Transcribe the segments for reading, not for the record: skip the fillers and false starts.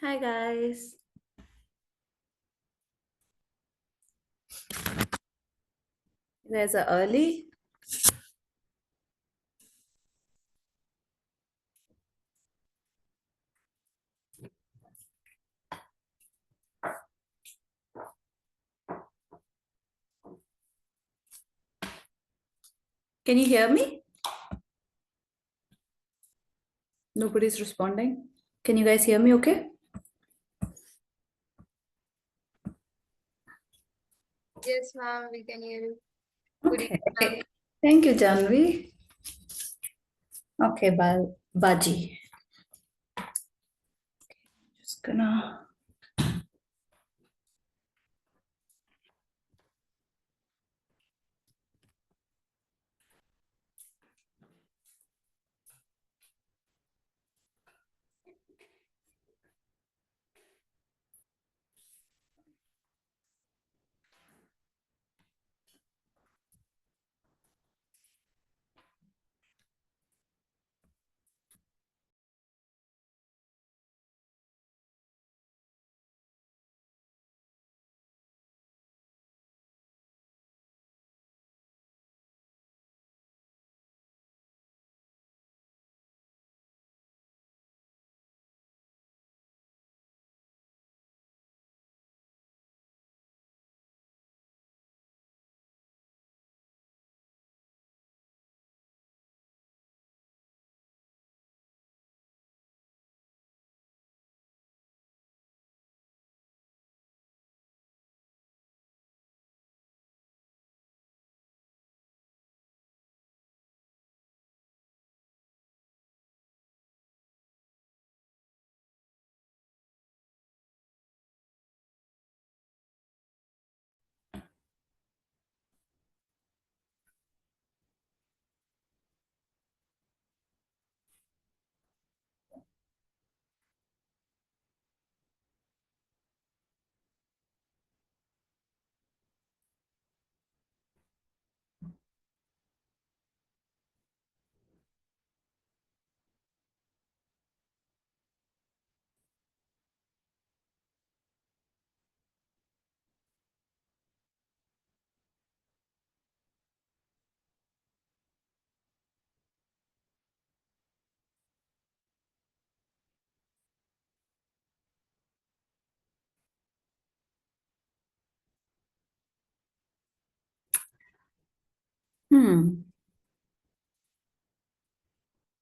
Hi guys. You guys are early. Can you hear me? Nobody's responding. Can you guys hear me okay? Yes, ma'am, we can hear you. Good Okay. evening, ma'am. Thank you, Janvi. Okay, Baji. Just gonna.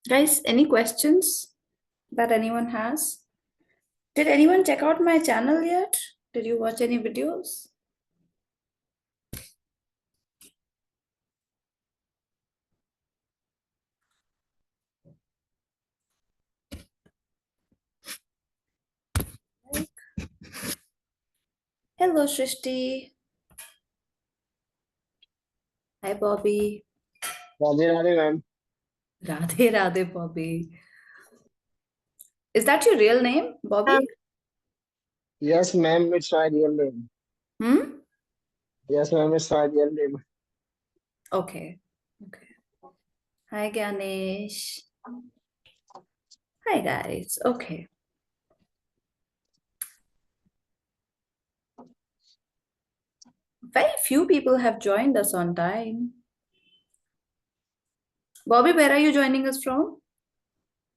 Guys, any questions that anyone has? Did anyone check out my channel yet? Did you watch any videos? Hello, Shrishti. Hi, Bobby. Radhe Radhe, ma'am. Radhe Radhe, Bobby. Is that your real name, Bobby? Yes, ma'am, it's my real name. Hmm? Yes, ma'am, it's my real name. Okay. Okay. Hi, Ganesh. Hi, guys. Okay. Very few people have joined us on time. Bobby, where are you joining us from?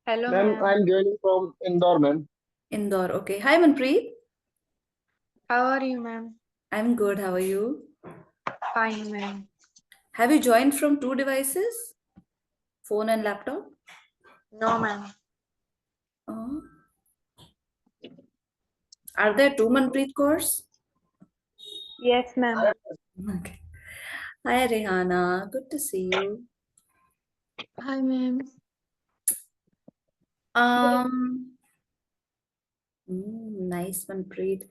Hello, Ma'am, ma'am. I'm joining from Indore, ma'am. Indore. Okay. Hi, Manpreet. How are you, ma'am? I'm good. How are you? Fine, ma'am. Have you joined from two devices? Phone and laptop? No, ma'am. Oh. Are there two Manpreet cores? Yes, ma'am. Okay. Hi, Rehana. Good to see you. Hi, ma'am. Um, nice, Manpreet.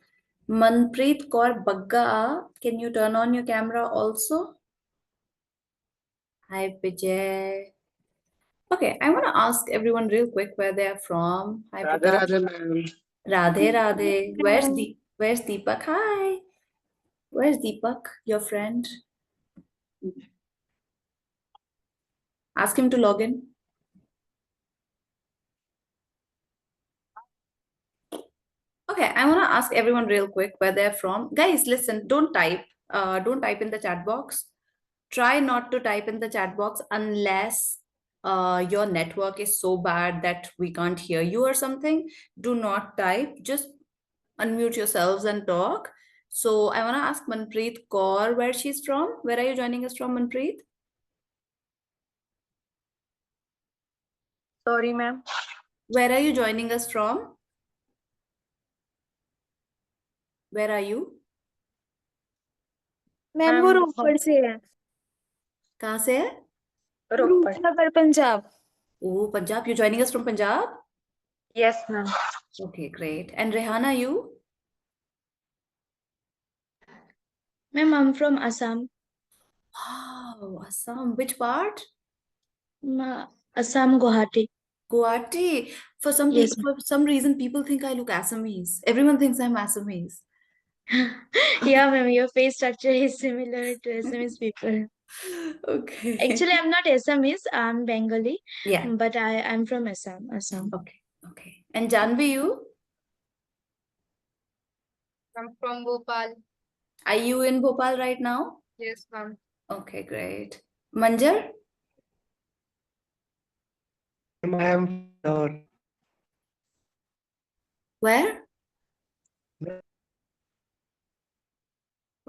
Manpreet Kaur Bagga, can you turn on your camera also? Hi, Vijay. Okay, I want to ask everyone real quick where they are from. Hi, Radhe Prakash. Radhe, ma'am. Radhe, Radhe. Where's Deepak? Hi. Where's Deepak, your friend? Ask him to log in. Okay, I want to ask everyone real quick where they're from. Guys, listen, don't type. Don't type in the chat box. Try not to type in the chat box unless your network is so bad that we can't hear you or something. Do not type. Just unmute yourselves and talk. So I want to ask Manpreet Kaur where she's from. Where are you joining us from, Manpreet? Sorry, ma'am. Where are you joining us from? Where are you? Ma'am वो रोपड़ से है कहाँ से है? Rupnagar Punjab Oh, Punjab. You're joining us from Punjab? Yes, ma'am. Okay, great. And Rehana, you? Ma'am, I'm from Assam. Wow, Assam. Which part? Assam, Guwahati. Guwahati. For some Yes, people, for some reason, people think I look Assamese. Everyone thinks I'm Assamese. Yeah, ma'am, your face structure is similar to Assamese people. Okay. Actually, I'm not Assamese, I'm Bengali, Yeah. but I'm from Assam. Okay. Okay. And Janvi, you? I'm from Bhopal. Are you in Bhopal right now? Yes, ma'am. Okay, great. Manjar? I am Indore. Where?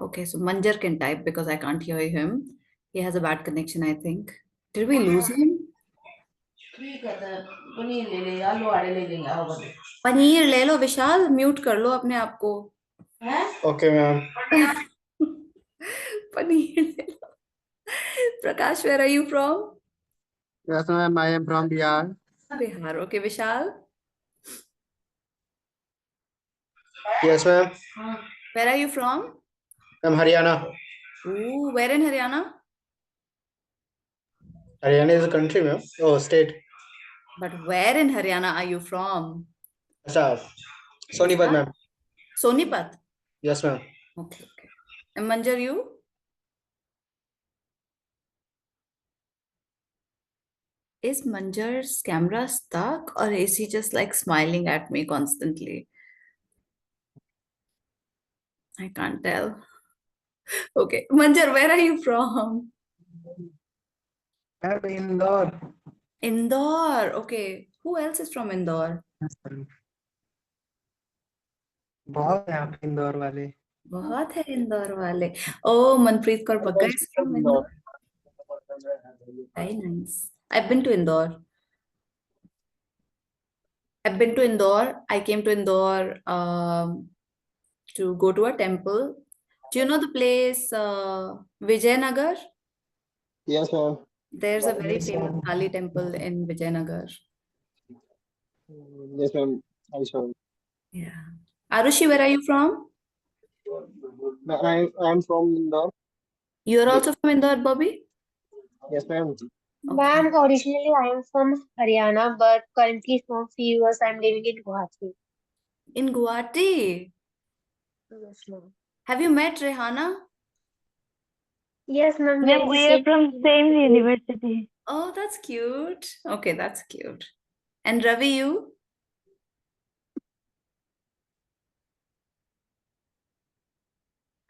Okay, so Manjar can type because I can't hear him. He has a bad connection, I think. Did we lose him? Paneer ले लो विशाल mute कर लो अपने आप को Okay, ma'am. Paneer ले लो प्रकाश where are you from? Yes, ma'am. I am from Bihar. Bihar okay Vishal Yes, ma'am. where are you from? I'm Haryana. Ooh, where in Haryana? Haryana is a country, ma'am. Oh, state. But where in Haryana are you from? Assam. Sonipat, ma'am. Sonipat. Yes, ma'am. Okay, okay. And Manjar, you? Is Manjar's camera stuck or is he just like smiling at me constantly? I can't tell. Okay. Manjar, where are you from? I'm Indore. Indore. Okay. Who else is from Indore? बहुत है आप इंदौर वाले बहुत है इंदौर वाले. Oh, Manpreet Kaur Bagga is from Indore. Very nice. I've been to Indore. I came to Indore to go to a temple. Do you know the place Vijayanagar? Yes, ma'am. There's a very famous Kali temple in Vijayanagar. Yes, ma'am. I saw. Yeah. Arushi, where are you from? I'm from Indore. You're also from Indore, Bobby? Yes, ma'am. Ma'am, originally I am from Haryana, but currently from few years I'm living in Guwahati. In Guwahati. Yes, ma'am. Have you met Rehana? Yes, ma'am. We are from same university. Oh, that's cute. Okay, that's cute. And Ravi, you?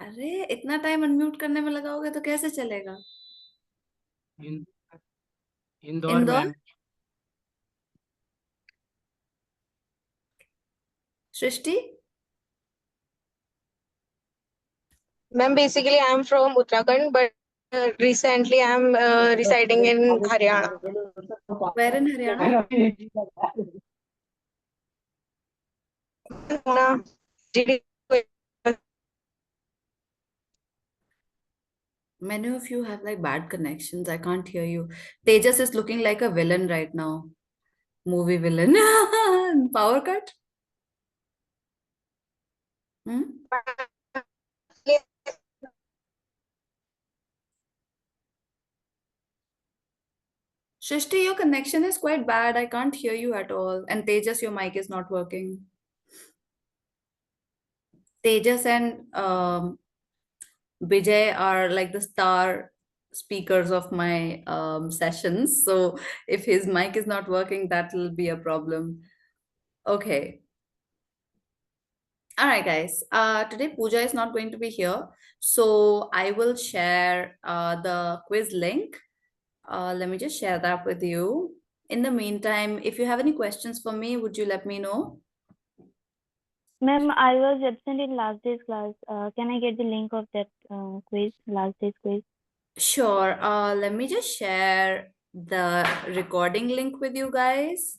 अरे इतना time unmute करने में लगाओगे तो कैसे चलेगा? Indore, Indore? ma'am. Shrishti? Ma'am, basically I'm from Uttarakhand, but recently I'm residing in Haryana. Where in Haryana? Many of you have like bad connections. I can't hear you. Tejas is looking like a villain right now. Movie villain. Power cut? Hmm? Shrishti, your connection is quite bad. I can't hear you at all. And Tejas, your mic is not working. Tejas and Vijay are like the star speakers of my sessions. So if his mic is not working, that will be a problem. Okay. All right, guys. Today Pooja is not going to be here, so I will share the quiz link. Let me just share that with you. In the meantime, if you have any questions for me, would you let me know? Ma'am, I was absent in last day's class. Can I get the link of that quiz, last day's quiz? Sure. Let me just share the recording link with you guys.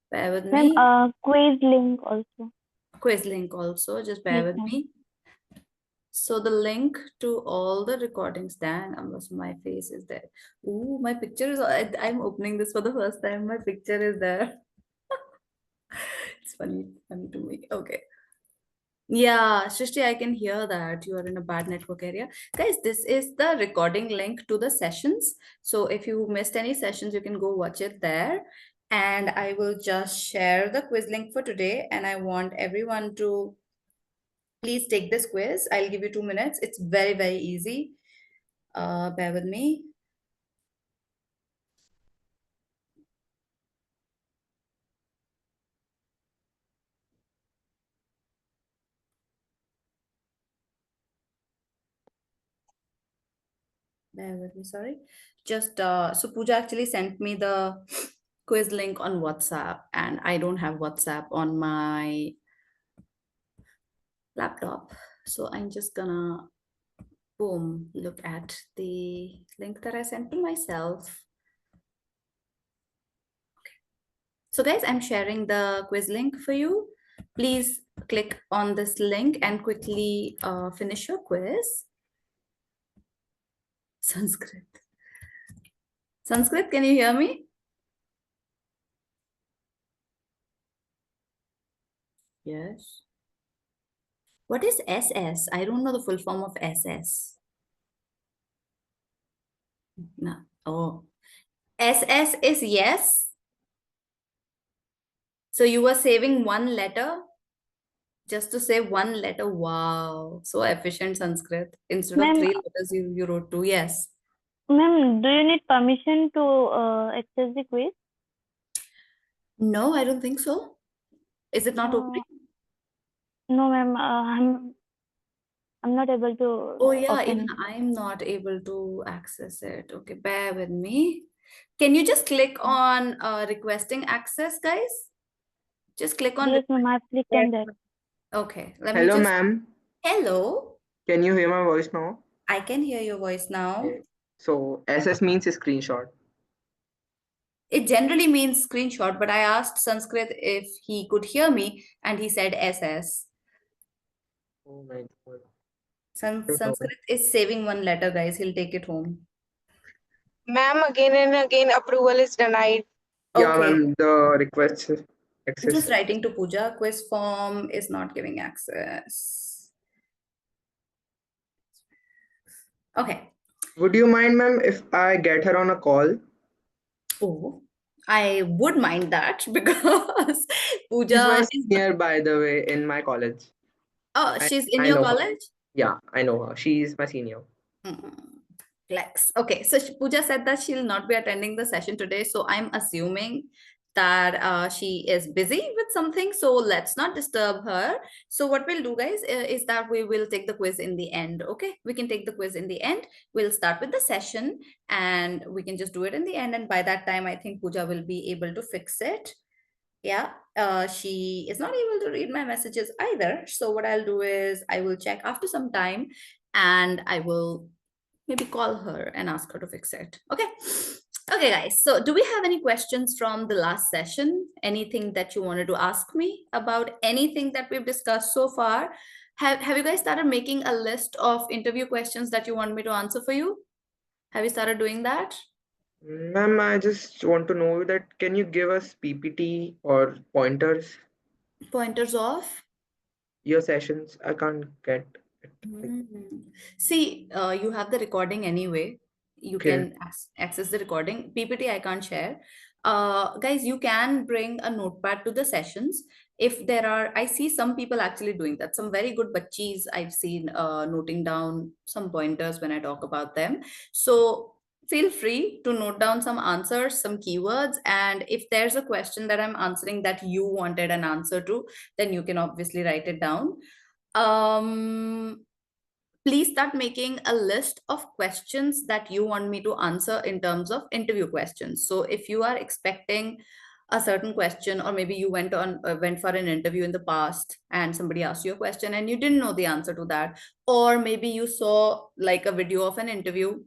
Bear with Ma'am, me. quiz link also. Quiz link also, just bear Yes, with ma'am. me. So the link to all the recordings, dang, unless my face is there. Ooh, my picture is, I'm opening this for the first time. My picture is there. It's funny to me. Okay. Yeah, Shrishti, I can hear that you are in a bad network area. Guys, this is the recording link to the sessions. So if you missed any sessions, you can go watch it there. And I will just share the quiz link for today. And I want everyone to please take this quiz. I'll give you 2 minutes. It's very, very easy. Bear with me. Bear with me, sorry. Just so Pooja actually sent me the quiz link on WhatsApp, and I don't have WhatsApp on my laptop. So I'm just gonna boom, look at the link that I sent to myself. So guys, I'm sharing the quiz link for you. Please click on this link and quickly finish your quiz. Sanskrit. Sanskrit, can you hear me? Yes. What is SS? I don't know the full form of SS. No. Oh. SS is yes. So you were saving one letter just to say one letter. Wow. So efficient, Sanskrit. Instead of Ma'am, 3 letters, you wrote 2. Yes. ma'am, do you need permission to access the quiz? No, I don't think so. Is it not opening? No, ma'am. I'm not able to Oh yeah, even open. I'm not able to access it. Okay, bear with me. Can you just click on requesting access, guys? Just click on Yes, ma'am. I've clicked on that. okay, let me Hello, just ma'am. hello. Can you hear my voice now? I can hear your voice now. Okay. So SS means screenshot. It generally means screenshot, but I asked Sanskrit if he could hear me, and he said SS. Oh my God. Don't know. Sanskrit is saving one letter, guys. He'll take it home. Ma'am, again and again, approval is denied. Yeah, Okay, ma'am. The request I'm just access. writing to Pooja. Quiz form is not giving access. Okay. Would you mind, ma'am, if I get her on a call? Oh, I would mind that because She's my Pooja is. senior, by the way, in my college. Oh, I, she's in I your know her. college? Yeah, I know her. She's my senior. Flex. Okay, so Pooja said that she'll not be attending the session today. So I'm assuming that she is busy with something. So let's not disturb her. So what we'll do, guys, is that we will take the quiz in the end. Okay, we can take the quiz in the end. We'll start with the session and we can just do it in the end. And by that time, I think Pooja will be able to fix it. Yeah, she is not able to read my messages either. So what I'll do is I will check after some time and I will maybe call her and ask her to fix it. Okay. Okay, guys. So do we have any questions from the last session? Anything that you wanted to ask me about anything that we've discussed so far? Have you guys started making a list of interview questions that you want me to answer for you? Have you started doing that? Ma'am, I just want to know that can you give us PPT or pointers, Pointers off? your sessions? I can't get it. See, you have the recording anyway. You Okay. can access the recording. PPT I can't share. Guys, you can bring a notepad to the sessions. If there are, I see some people actually doing that. Some very good bachis I've seen noting down some pointers when I talk about them. So feel free to note down some answers, some keywords, and if there's a question that I'm answering that you wanted an answer to, then you can obviously write it down. Please start making a list of questions that you want me to answer in terms of interview questions. So if you are expecting a certain question, or maybe you went for an interview in the past and somebody asked you a question and you didn't know the answer to that, or maybe you saw like a video of an interview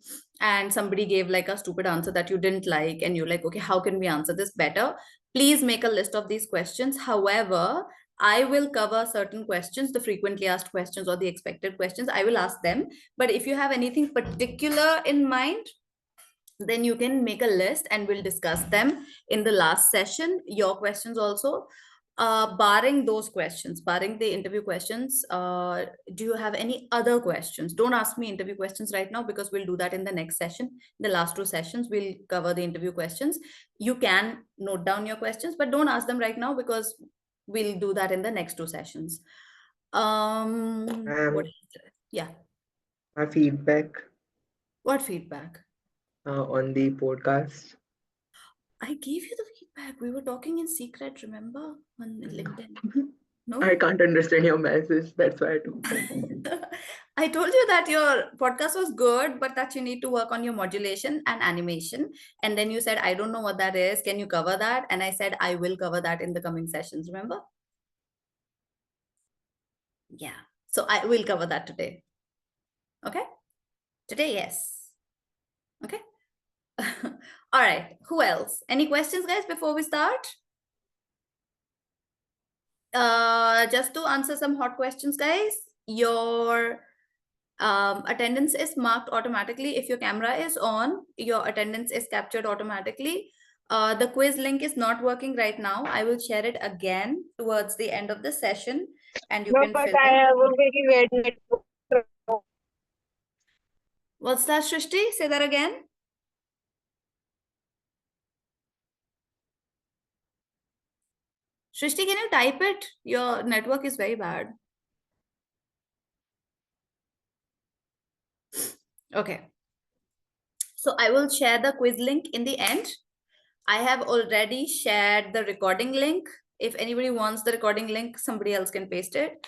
and somebody gave like a stupid answer that you didn't like, and you're like, okay, how can we answer this better? Please make a list of these questions. However, I will cover certain questions, the frequently asked questions or the expected questions. I will ask them. But if you have anything particular in mind, then you can make a list and we'll discuss them in the last session. Your questions also. Barring those questions, barring the interview questions, do you have any other questions? Don't ask me interview questions right now, because we'll do that in the next session. The last 2 sessions, we'll cover the interview questions. You can note down your questions, but don't ask them right now, because we'll do that in the next 2 sessions. What is it? Yeah. My feedback What feedback? on the podcast. I gave you the feedback. We were talking in secret, remember? On LinkedIn. No? I can't understand your message. That's why I took. I told you that your podcast was good, but that you need to work on your modulation and animation. And then you said, I don't know what that is. Can you cover that? And I said, I will cover that in the coming sessions. Remember? Yeah. So I will cover that today. Okay? Today, yes. Okay? All right. Who else? Any questions, guys, before we start? Just to answer some hot questions, guys, your attendance is marked automatically. If your camera is on, your attendance is captured automatically. The quiz link is not working right now. I will share it again towards the end of the session, and you No, can but fill I in. have a very weird network. What's that, Shrishti? Say that again. Shrishti, can you type it? Your network is very bad. Okay. So I will share the quiz link in the end. I have already shared the recording link. If anybody wants the recording link, somebody else can paste it.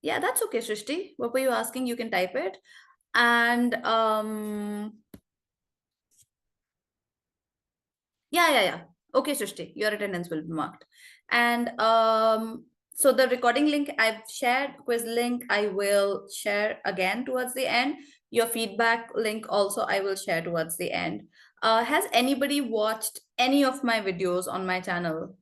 Yeah, that's okay, Shrishti. What were you asking? You can type it. And yeah. Okay, Shrishti, your attendance will be marked. And so the recording link I've shared, quiz link, I will share again towards the end. Your feedback link also I will share towards the end. Has anybody watched any of my videos on my channel?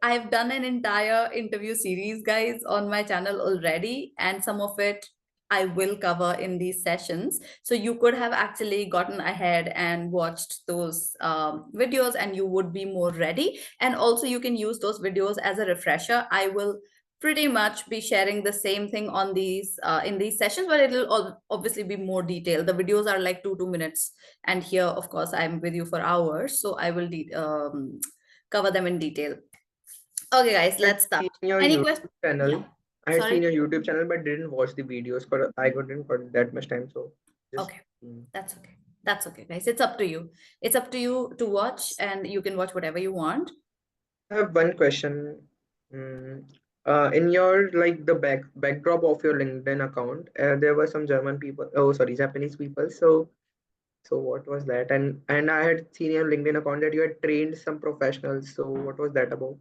I've done an entire interview series, guys, on my channel already, and some of it I will cover in these sessions. So you could have actually gotten ahead and watched those videos, and you would be more ready. And also you can use those videos as a refresher. I will pretty much be sharing the same thing on these in these sessions, but it'll obviously be more detailed. The videos are like 2 minutes, and here, of course, I'm with you for hours, so I will cover them in detail. Okay, guys, let's start. Seen your Any YouTube questions? channel. Yeah. I had Sorry? seen your YouTube channel, but didn't watch the videos because I didn't got that much time. So just, Okay, that's okay. That's okay, guys. It's up to you. It's up to you to watch, and you can watch whatever you want. I have one question. In your like the backdrop of your LinkedIn account, there were some German people. Oh, sorry, Japanese people. So what was that? And I had seen your LinkedIn account that you had trained some professionals. So what was that about?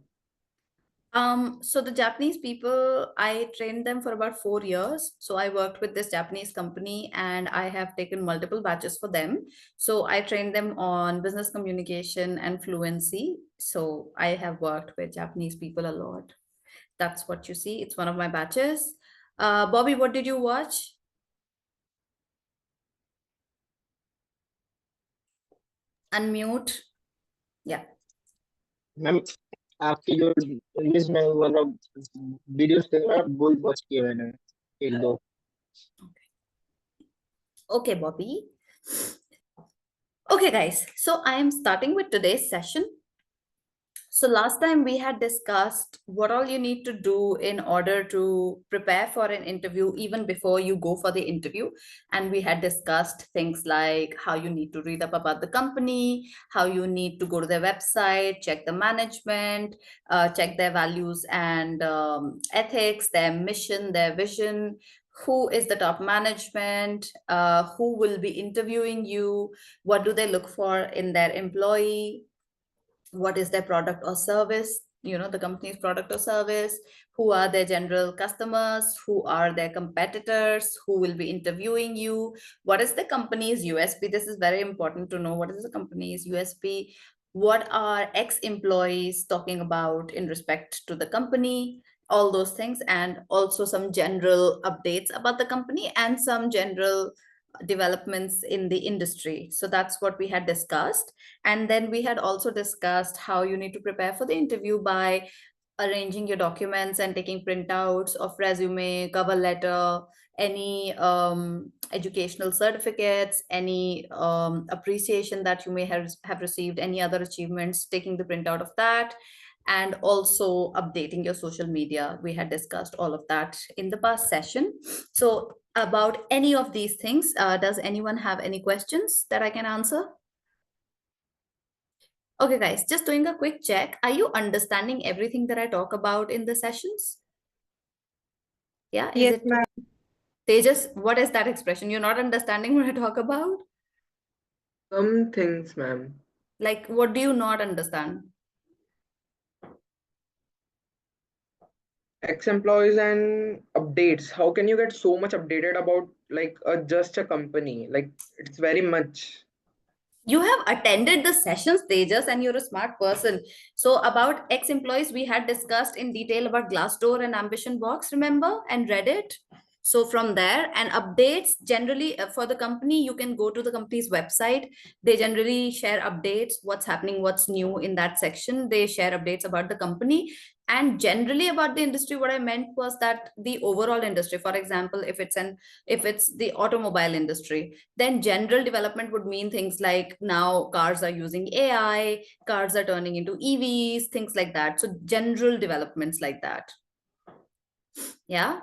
So the Japanese people, I trained them for about 4 years. So I worked with this Japanese company, and I have taken multiple batches for them. So I trained them on business communication and fluency. So I have worked with Japanese people a lot. That's what you see. It's one of my batches. Bobby, what did you watch? Unmute. Yeah. Ma'am आपकी जो list में मतलब videos थे ना बहुत watch किए मैंने एक दो Okay, Bobby. Okay, guys. So I am starting with today's session. So last time we had discussed what all you need to do in order to prepare for an interview even before you go for the interview. And we had discussed things like how you need to read up about the company, how you need to go to their website, check the management, check their values and ethics, their mission, their vision, who is the top management, who will be interviewing you, what do they look for in their employee, what is their product or service, the company's product or service, who are their general customers, who are their competitors, who will be interviewing you, what is the company's USP. This is very important to know. What is the company's USP? What are ex-employees talking about in respect to the company? All those things, and also some general updates about the company and some general developments in the industry. So that's what we had discussed. And then we had also discussed how you need to prepare for the interview by arranging your documents and taking printouts of resume, cover letter, any educational certificates, any appreciation that you may have received, any other achievements, taking the printout of that, and also updating your social media. We had discussed all of that in the past session. So about any of these things, does anyone have any questions that I can answer? Okay, guys, just doing a quick check. Are you understanding everything that I talk about in the sessions? Yeah, is Yes, it? ma'am. Tejas, what is that expression? You're not understanding what I talk about? Some things, ma'am. Like, what do you not understand? Ex-employees and updates. How can you get so much updated about like just a company? Like it's very much. You have attended the sessions, Tejas, and you're a smart person. So about ex-employees, we had discussed in detail about Glassdoor and Ambition Box, remember, and read it. So from there, and updates generally for the company, you can go to the company's website. They generally share updates, what's happening, what's new in that section. They share updates about the company. And generally about the industry, what I meant was that the overall industry, for example, if it's the automobile industry, then general development would mean things like now cars are using AI, cars are turning into EVs, things like that. So general developments like that. Yeah.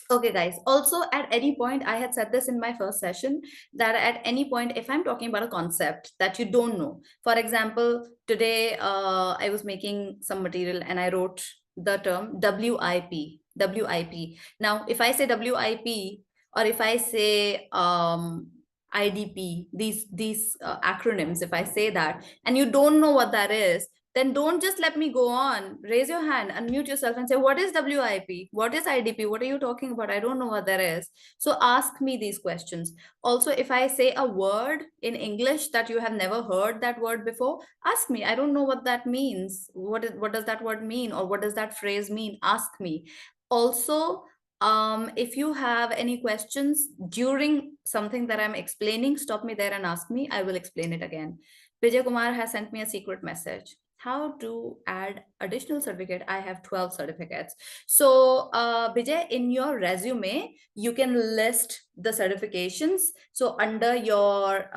Okay, guys. Also, at any point, I had said this in my first session, that at any point, if I'm talking about a concept that you don't know, for example, today I was making some material and I wrote the term WIP. WIP. Now, if I say WIP, or if I say IDP, these acronyms, if I say that, and you don't know what that is, then don't just let me go on. Raise your hand, unmute yourself and say, what is WIP? What is IDP? What are you talking about? I don't know what that is. So ask me these questions. Also, if I say a word in English that you have never heard that word before, ask me. I don't know what that means. What does that word mean? Or what does that phrase mean? Ask me. Also, if you have any questions during something that I'm explaining, stop me there and ask me. I will explain it again. Vijay Kumar has sent me a secret message. How to add additional certificate? I have 12 certificates. So Vijay, in your resume, you can list the certifications. So under your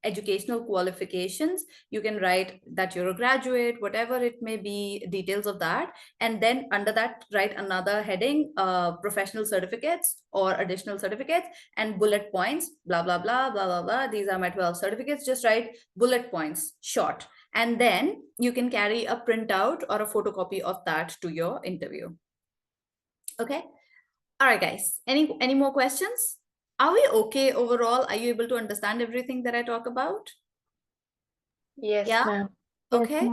educational qualifications, you can write that you're a graduate, whatever it may be, details of that. And then under that, write another heading, professional certificates or additional certificates, and bullet points, blah, blah, blah, blah, blah, blah. These are my 12 certificates. Just write bullet points, short. And then you can carry a printout or a photocopy of that to your interview. Okay. All right, guys. Any more questions? Are we okay overall? Are you able to understand everything that I talk about? Yes, Yeah. ma'am. Okay.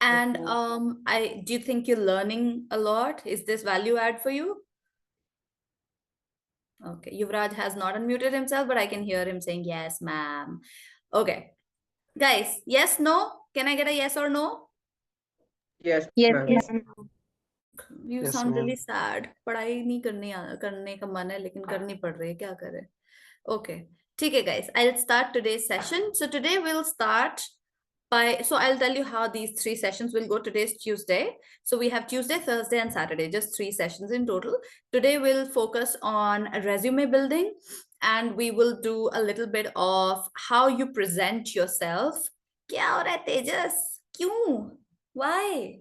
And ma'am. do you think you're learning a lot? Is this value add for you? Okay. Yuvraj has not unmuted himself, but I can hear him saying yes, ma'am. Okay. Guys, yes, no? Can I get a yes or no? Yes, Yes, ma'am. ma'am. You Yes, sound ma'am. really sad. पढ़ाई नहीं करने का मन है, लेकिन करनी पड़ रही है, क्या करें? Okay. ठीक है, guys. I'll start today's session. So today we'll start so I'll tell you how these 3 sessions will go. Today's Tuesday. So we have Tuesday, Thursday, and Saturday, just 3 sessions in total. Today we'll focus on resume building, and we will do a little bit of how you present yourself. क्या हो रहा है, तेजस? क्यों? Why?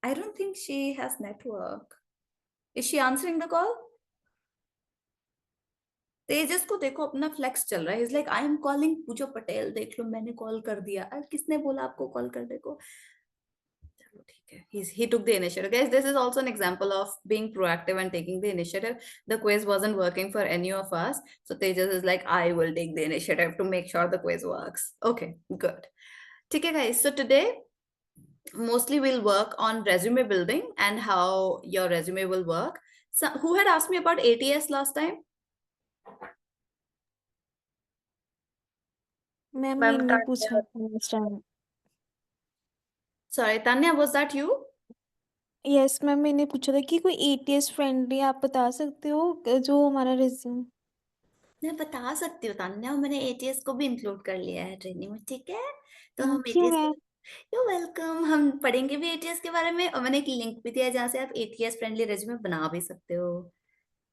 I don't think she has network. Is she answering the call? तेजस को देखो अपना flex चल रहा है. He's like, I am calling पूजा पटेल. देख लो मैंने कॉल कर दिया. अरे किसने बोला आपको कॉल करने को? चलो ठीक है. He took the initiative. Guys, this is also an example of being proactive and taking the initiative. The quiz wasn't working for any of us, so Tejas is like, I will take the initiative to make sure the quiz works. Okay, good. ठीक है guys. So today mostly we'll work on resume building and how your resume will work. So who had asked me about ATS last time? Ma'am ma'am मैंने पूछा था last time. Sorry, Tanya, was that you? Yes ma'am मैंने पूछा था कि कोई ATS friendly आप बता सकते हो जो हमारा रिज्यूम. मैं बता सकती हूँ तान्या, मैंने ATS को भी इंक्लूड कर लिया है ट्रेनिंग में. ठीक है, तो हम thank you ATS ma'am. You welcome. हम पढ़ेंगे भी ATS के बारे में और मैंने एक लिंक भी दिया है जहाँ से आप ATS फ्रेंडली रेज्यूमे बना भी सकते हो.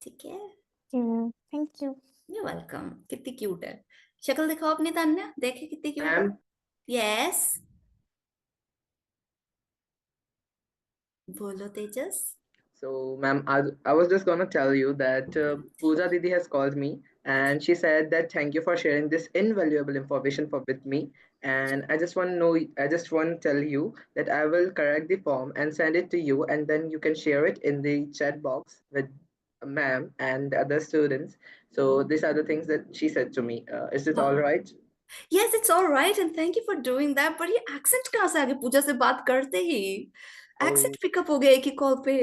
ठीक है, थैंक यू. You welcome. कितनी क्यूट है. शक्ल दिखाओ अपनी तान्या, देखे कितनी क्यूट है. Ma'am, यस, बोलो तेजस. so ma'am, I was just gonna tell you that Pooja Didi has called me and she said that thank you for sharing this invaluable information with me. And I just want to know, I just want to tell you that I will correct the form and send it to you, and then you can share it in the chat box with ma'am and the other students. So these are the things that she said to me. Is it all Wow. right? Yes, it's all right and thank you for doing that. पर ये accent कहाँ से आ गया पूजा से बात करते ही? Accent pickup हो गया एक ही कॉल पे.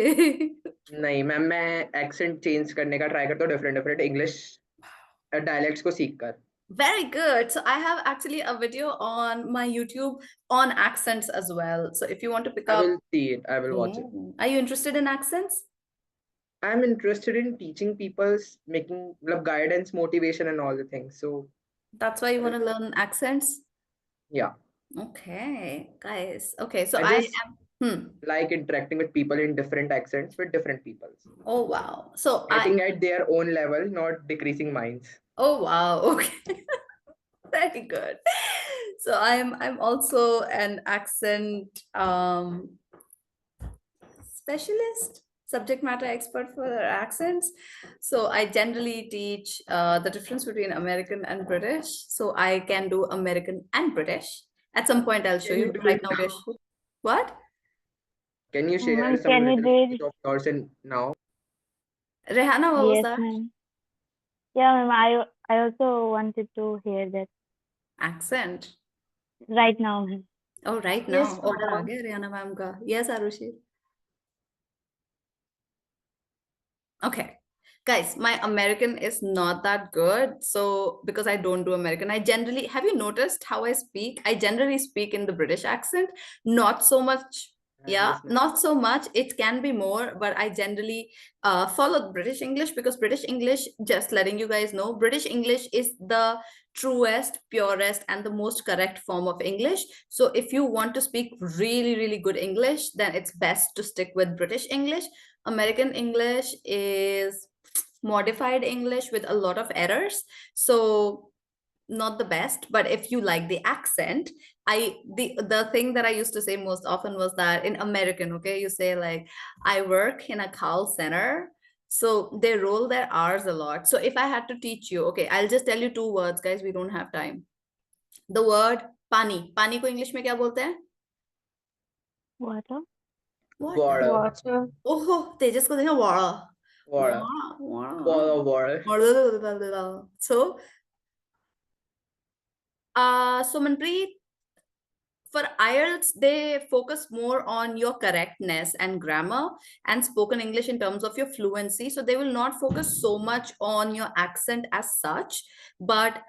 नहीं मैम, मैं एक्सेंट चेंज करने का ट्राई करता हूँ डिफरेंट डिफरेंट इंग्लिश डायलेक्ट्स को सीख कर. Very good. So I have actually a video on my YouTube on accents as well. So if you want to pick I up, will see it. I will watch it. Are you interested in accents? I'm interested in teaching people, making like guidance, motivation, and all the things. So That's why you want to learn accents? yeah, Okay, guys. Okay, so I I just am. like interacting with people in different accents with different people, Oh wow. So getting at their own level, not decreasing minds. Oh wow. Okay. Very good. So I'm also an accent specialist, subject matter expert for accents. So I generally teach the difference between American and British. So I can do American and British. At some point I'll show Can you. you do Right it now we're now? what? Can you share Ma'am, some can you little do it? speech of yours in now? Rehana, what was Yes, that? ma'am. Yeah, ma'am. I also wanted to hear that Accent. right now, ma'am. Oh, right Yes, now. Order aa ma'am. gaya Rehana ma'am ka. Yes, Arushi. Okay. Guys, my American is not that good. So, because I don't do American, I generally, have you noticed how I speak? I generally speak in the British accent, not so much. I'm Yeah, listening. not so much. It can be more, but I generally follow British English because British English, just letting you guys know, British English is the truest, purest, and the most correct form of English. So if you want to speak really, really good English, then it's best to stick with British English. American English is modified English with a lot of errors. So not the best, but if you like the accent, the thing that I used to say most often was that in American, okay, you say like, I work in a call center. So they roll their R's a lot. So if I had to teach you, okay, I'll just tell you two words, guys, we don't have time. The word pani. Pani को English में क्या बोलते हैं? Water. Water. Water. Oh, तेजस को देखो water. Water. Water. Water. So, so Manpreet, for IELTS, they focus more on your correctness and grammar and spoken English in terms of your fluency. So they will not focus so much on your accent as such, but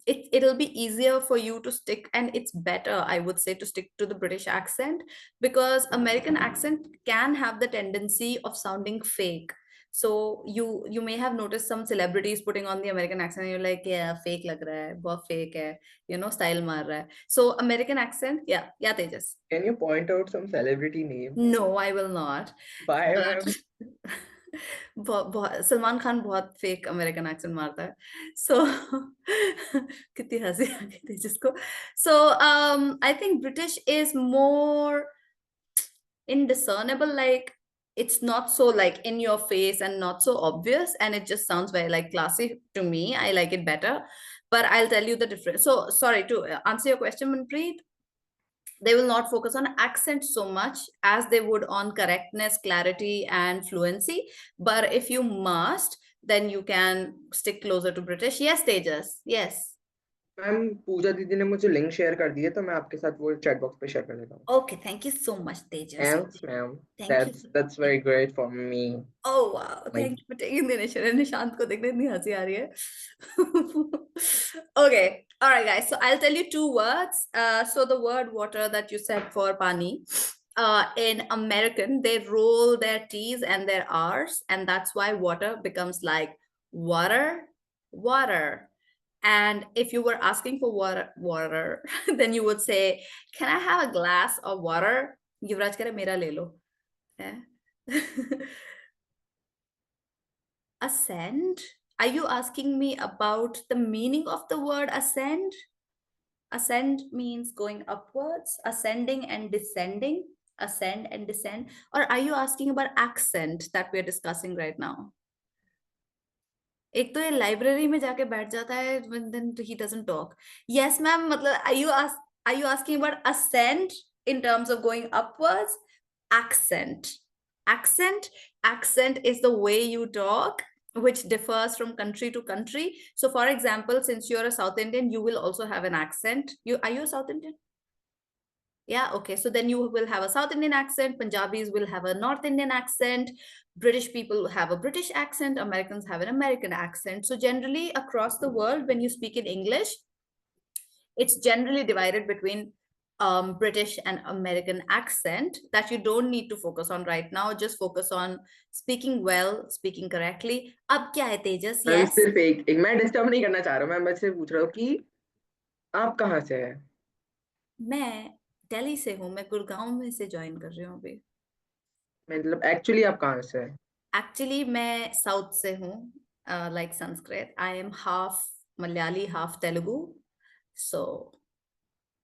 it'll be easier for you to stick, and it's better, I would say, to stick to the British accent, because American accent can have the tendency of sounding fake. So you may have noticed some celebrities putting on the American accent and you're like, yeah, fake lag raha hai, bahut fake hai, you know, style maar raha hai. So American accent, yeah, Tejas. Can you point out some celebrity name? No, I will not. Why, ma'am? Salman Khan बहुत fake American accent मारता है, so कितनी हंसी आ गई थी जिसको. So I think British is more indiscernible, like it's not so like in your face and not so obvious, and it just sounds very like classy to me. I like it better, but I'll tell you the difference. So sorry, to answer your question, Manpreet, they will not focus on accent so much as they would on correctness, clarity, and fluency. But if you must, then you can stick closer to British. Yes, Tejas. Yes. Ma'am Pooja दीदी ने मुझे link share कर दी है, तो मैं आपके साथ वो चैट बॉक्स पे शेयर कर लेता हूँ. Okay. Thank you so much, Tejas. Thanks, ma'am. Thank you. That's very great for me. Oh wow, Like- thank you for taking the initiative. Nishant को देखने इतनी हंसी आ रही है. Okay, all right, guys. So I'll tell you two words. So the word water that you said for pani, in American they roll their T's and their R's, and that's why water becomes like water, water. And if you were asking for water, then you would say, "Can I have a glass of water?" युवराज कह रहे मेरा ले लो. Ascend? Are you asking me about the meaning of the word ascend? Ascend means going upwards, ascending and descending, ascend and descend. Or are you asking about accent that we are discussing right now? एक तो ये library में जाके बैठ जाता है, then he doesn't talk. Yes, ma'am. मतलब are you asking about ascent in terms of going upwards? Accent. Accent is the way you talk, which differs from country to country. So for example, since you're a South Indian, you will also have an accent. Are you a South Indian? Yeah, okay. So then you will have a South Indian accent, Punjabis will have a North Indian accent, British people have a British accent, Americans have an American accent. So generally across the world, when you speak in English, it's generally divided between British and American accent that you don't need to focus on right now. Just focus on speaking well, speaking correctly. अब क्या है तेजस? Ma'am Yes. सिर्फ एक मैं disturb नहीं करना चाह रहा हूँ, मैं बस पूछ रहा हूँ कि आप कहाँ से हैं? मैं दिल्ली से हूँ, मैं गुड़गांव में से ज्वाइन कर रही हूँ अभी. मतलब एक्चुअली आप कहाँ से हैं? Actually मैं साउथ से हूँ, like Sanskrit. I am half Malayali, half Telugu. So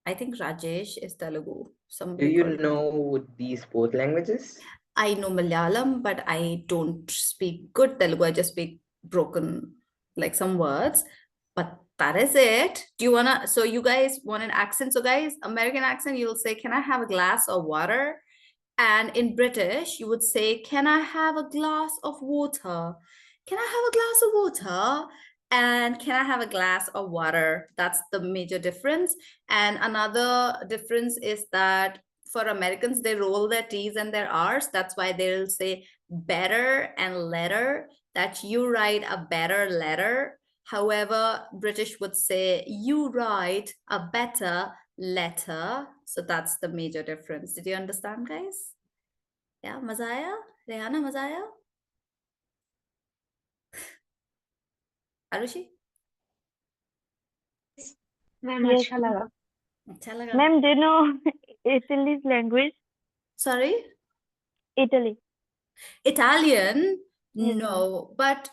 I think Rajesh is Telugu. Do Somebody you called. know these both languages? I know Malayalam, but I don't speak good Telugu. I just speak broken, like some words. But that is it. Do you wanna? So you guys want an accent? So guys, American accent, you'll say, "Can I have a glass of water?" And in British, you would say, "Can I have a glass of water? Can I have a glass of water?" And "Can I have a glass of water?" That's the major difference. And another difference is that for Americans, they roll their T's and their R's. That's why they'll say better and letter, that you write a better letter. However, British would say you write a better letter. So that's the major difference. Did you understand, guys? Yeah, Mazaya? Rehana, Mazaya? Arushi? Ma'am Yes, अच्छा लगा. Acha laga. Ma'am, do you know Italy's language? Sorry? Italy. Italian? Yes, No, but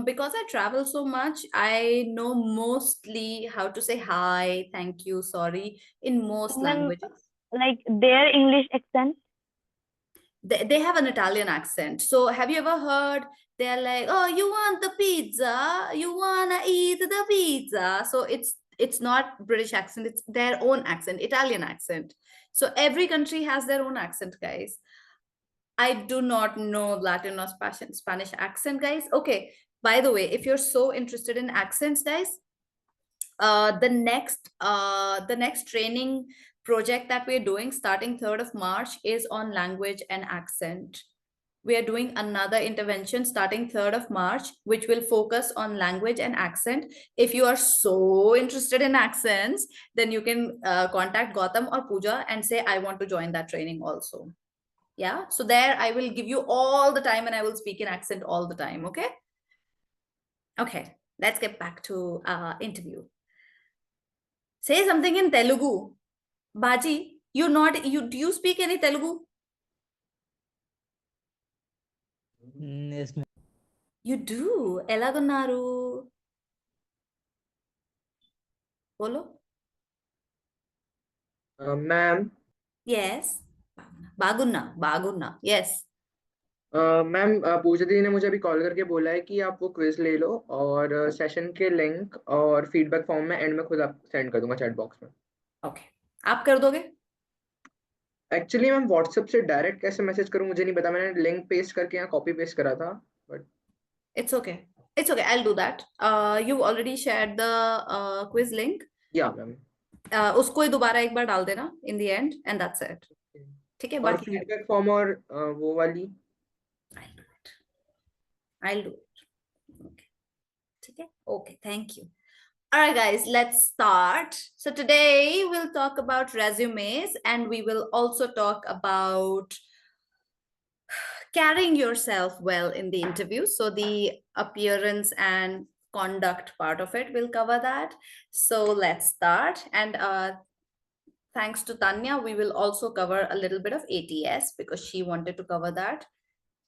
because I travel so much, I know mostly how to say hi, thank you, sorry, in most Ma'am, languages. like their English accent. They have an Italian accent. So have you ever heard they're like, "Oh, you want the pizza? You wanna eat the pizza?" So it's not British accent, it's their own accent, Italian accent. So every country has their own accent, guys. I do not know Latin or Spanish accent, guys. Okay, by the way, if you're so interested in accents, guys, the next training project that we're doing starting 3rd of March is on language and accent. We are doing another intervention starting 3rd of March, which will focus on language and accent. If you are so interested in accents, then you can contact Gautam or Pooja and say, "I want to join that training also." Yeah, so there I will give you all the time and I will speak in accent all the time, okay? Okay, let's get back to our interview. Say something in Telugu. Baji, do you speak any Telugu? Yes, You do. ఎలాగున్నారు? బోలో. Ma'am, Yes. బాగున్నా. బాగున్నా. Yes. Ma'am Pooja दीदी ने मुझे अभी call करके बोला है कि आप वो क्विज ले लो और सेशन के लिंक और फीडबैक फॉर्म में एंड में खुद आप सेंड कर दूंगा चैट बॉक्स में। Okay. आप कर दोगे? एक्चुअली मैम व्हाट्सएप से डायरेक्ट कैसे मैसेज करूं मुझे नहीं पता, मैंने लिंक पेस्ट करके यहाँ कॉपी पेस्ट करा था but It's okay. It's okay. I'll do that. You already shared the quiz link. या मैम। उसको ही दोबारा एक बार डाल देना in the end and that's it. ठीक है, और बाकी फीडबैक फॉर्म और वो वाली I'll do it. I'll do it. Okay. ठीक है? Okay, thank you. All right, guys, let's start. So today we'll talk about resumes and we will also talk about carrying yourself well in the interview. So the appearance and conduct part of it, we'll cover that. So let's start. And thanks to Tanya, we will also cover a little bit of ATS because she wanted to cover that.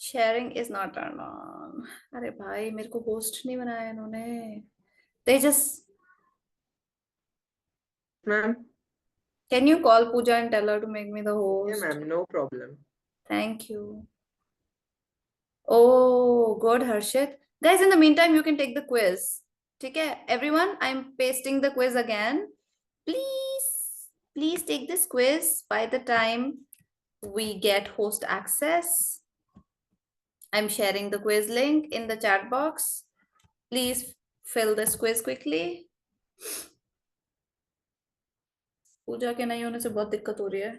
Sharing is not turned on. अरे भाई मेरे को host नहीं बनाया इन्होंने. They just. Ma'am. Can you call Pooja and tell her to make me the host? Yeah ma'am, no problem. Thank you. Oh, good, Harshit. Guys, in the meantime, you can take the quiz. Okay, everyone, I'm pasting the quiz again. Please take this quiz by the time we get host access. I'm sharing the quiz link in the chat box. Please fill this quiz quickly. पूजा के नहीं होने से बहुत दिक्कत हो रही है.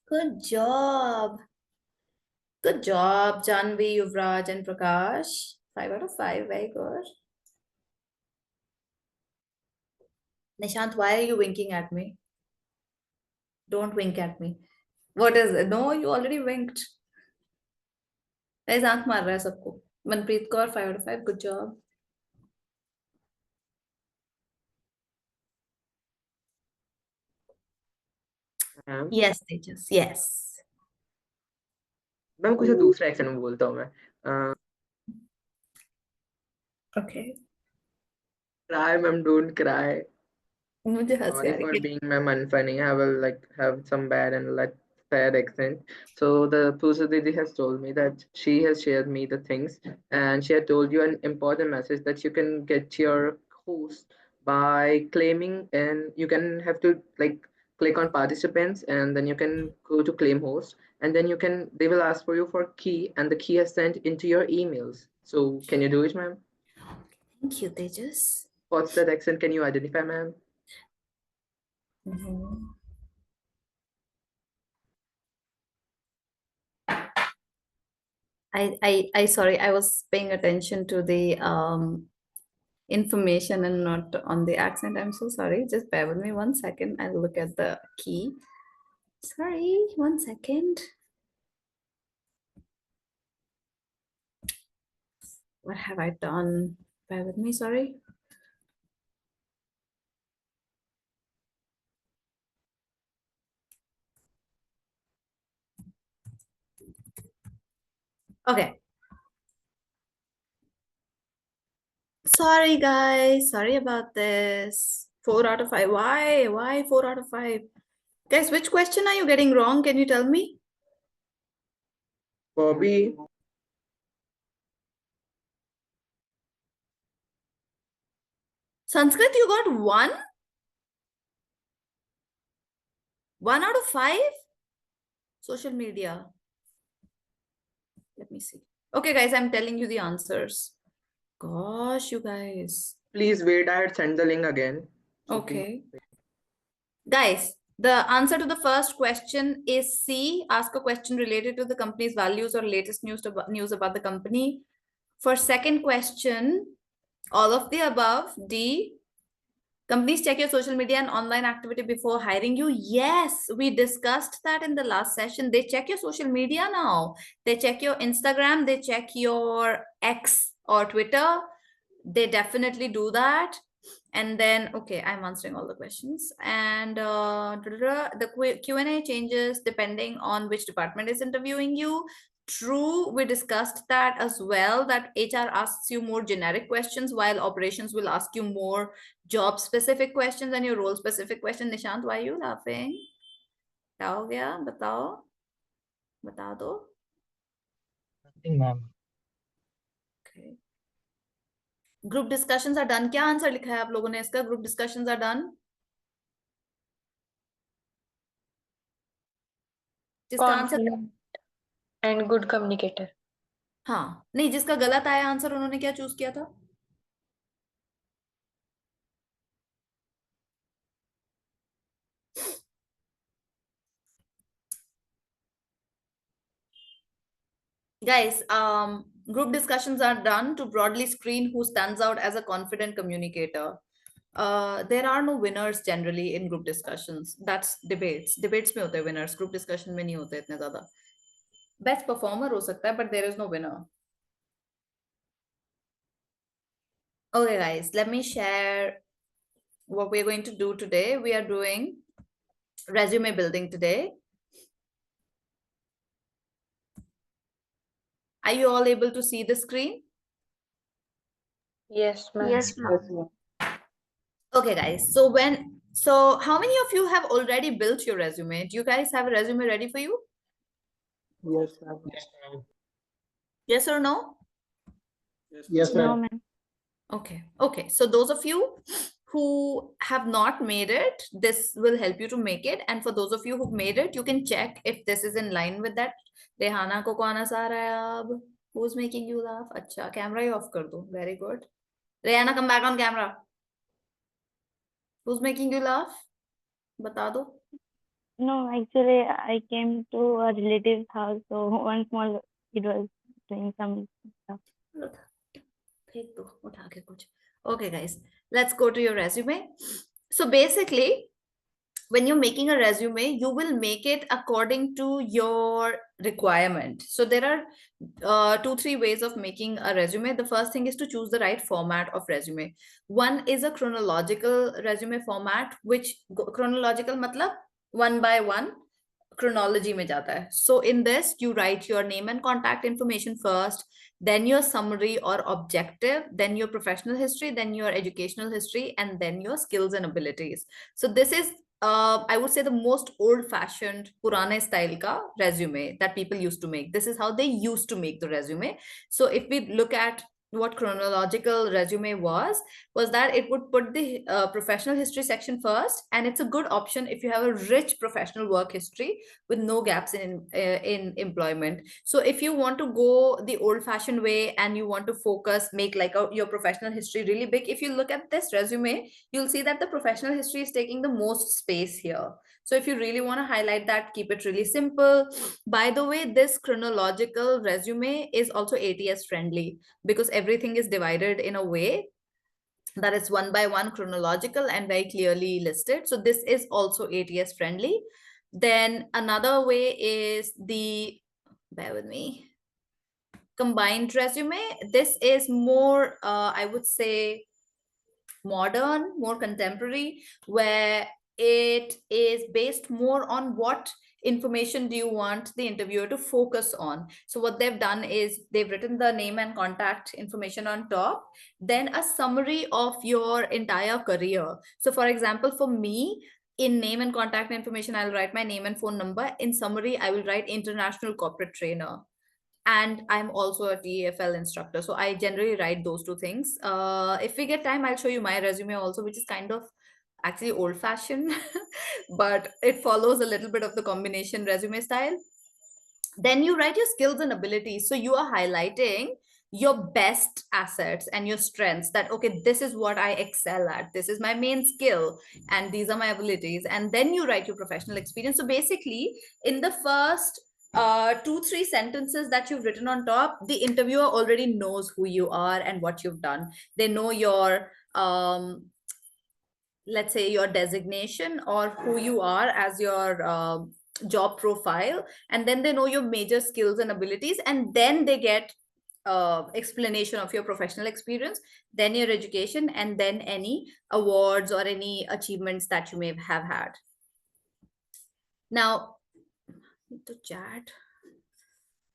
Good job. Good job, Janvi, Yuvraj, and Prakash. 5 out of 5. Very good. Nishant, why are you winking at me? Don't wink at me. What is it? No, you already winked. Guys, आंख मार रहा है सबको. Manpreet Kaur, 5 out of 5. Good job. Ma'am Yes, Tejas. Yes. Ma'am कुछ दूसरा action में बोलता हूँ मैं। Okay. Cry ma'am, don't cry. मुझे हंसी आ Sorry रही for है. being ma'am unfunny. I will like have some bad and like sad accent. So the Puja Didi has told me that she has shared me the things and she had told you an important message that you can get your host by claiming, and you can have to like click on participants and then you can go to claim host and then they will ask for you for key and the key is sent into your emails. So can you do it, ma'am? Thank you, Tejas. What's that accent? Can you identify, ma'am? I sorry, I was paying attention to the information and not on the accent. I'm so sorry. Just bear with me 1 second. I'll look at the key. Sorry, 1 second. What have I done? Bear with me, sorry. Okay. Sorry, guys. Sorry about this. 4 out of 5. Why? Why 4 out of 5? Guys, which question are you getting wrong? Can you tell me? Bobby. Sanskrit, you got 1? 1 out of 5? Social media. Let me see. Okay, guys, I'm telling you the answers. Gosh, you guys. Please wait, I had sent the link again. So Okay. Guys, the answer to the first question is C. Ask a question related to the company's values or latest news about the company. For second question, all of the above. D, companies check your social media and online activity before hiring you. Yes, we discussed that in the last session. They check your social media now. They check your Instagram, they check your X or Twitter. They definitely do that. And then, okay, I'm answering all the questions. And the Q&A changes depending on which department is interviewing you. True, we discussed that as well, that HR asks you more generic questions while operations will ask you more job specific questions and your role specific question. Nishant, why are you laughing? क्या हो गया? बताओ. बता दो. Nothing, ma'am. Okay. Group discussions are done. क्या answer लिखा है आप लोगों ने इसका? Group discussions are done. जिसका answer Confident and good communicator. हाँ नहीं, जिसका गलत आया आंसर उन्होंने क्या चूज किया था? Guys, group discussions are done to broadly screen who stands out as a confident communicator. There are no winners generally in group discussions. That's debates. Debates में होते हैं winners. Group discussion में नहीं होते इतने ज़्यादा. Best performer हो सकता है, but there is no winner. Okay, guys, let me share what we're going to do today. We are doing resume building today. Are you all able to see the screen? Yes, ma'am. Yes, ma'am. Okay, guys. So how many of you have already built your resume? Do you guys have a resume ready for you? Yes, ma'am. Yes, ma'am. Yes or no? Yes, No, ma'am. ma'am. Okay. So those of you who have not made it, this will help you to make it. And for those of you who've made it, you can check if this is in line with that. Rehana ko kaun hasa raha hai ab? Who's making you laugh? Acha, camera hi off kar do. Very good. Rehana, come back on camera. Who's making you laugh? Bata do. No, actually, I came to a relative's house, so one small kid was doing some stuff. फेंक दो उठा के कुछ. Okay, guys, let's go to your resume. So basically, when you're making a resume, you will make it according to your requirement. So there are 2-3 ways of making a resume. The first thing is to choose the right format of resume. One is a chronological resume format, which chronological matlab 1 by 1 chronology mein jata hai. So in this, you write your name and contact information first, then your summary or objective, then your professional history, then your educational history, and then your skills and abilities. So this is I would say the most old-fashioned purane style ka resume that people used to make. This is how they used to make the resume. So if we look at what chronological resume was that it would put the professional history section first, and it's a good option if you have a rich professional work history with no gaps in employment. So if you want to go the old-fashioned way and you want to focus, make like your professional history really big, if you look at this resume, you'll see that the professional history is taking the most space here. So if you really want to highlight that, keep it really simple. By the way, this chronological resume is also ATS friendly because everything is divided in a way that is 1 by 1 chronological and very clearly listed. So this is also ATS friendly. Then another way is the, bear with me, combined resume. This is more, I would say, modern, more contemporary, where it is based more on what information do you want the interviewer to focus on. So what they've done is they've written the name and contact information on top, then a summary of your entire career. So for example, for me, in name and contact information, I'll write my name and phone number. In summary, I will write international corporate trainer. And I'm also a TEFL instructor. So I generally write those two things. If we get time, I'll show you my resume also, which is kind of actually old fashioned, but it follows a little bit of the combination resume style. Then you write your skills and abilities. So you are highlighting your best assets and your strengths, that, okay, this is what I excel at. This is my main skill and these are my abilities. And then you write your professional experience. So basically in the first 2-3 sentences that you've written on top, the interviewer already knows who you are and what you've done. They know your let's say your designation or who you are as your job profile, and then they know your major skills and abilities, and then they get explanation of your professional experience, then your education, and then any awards or any achievements that you may have had. Now, the chat.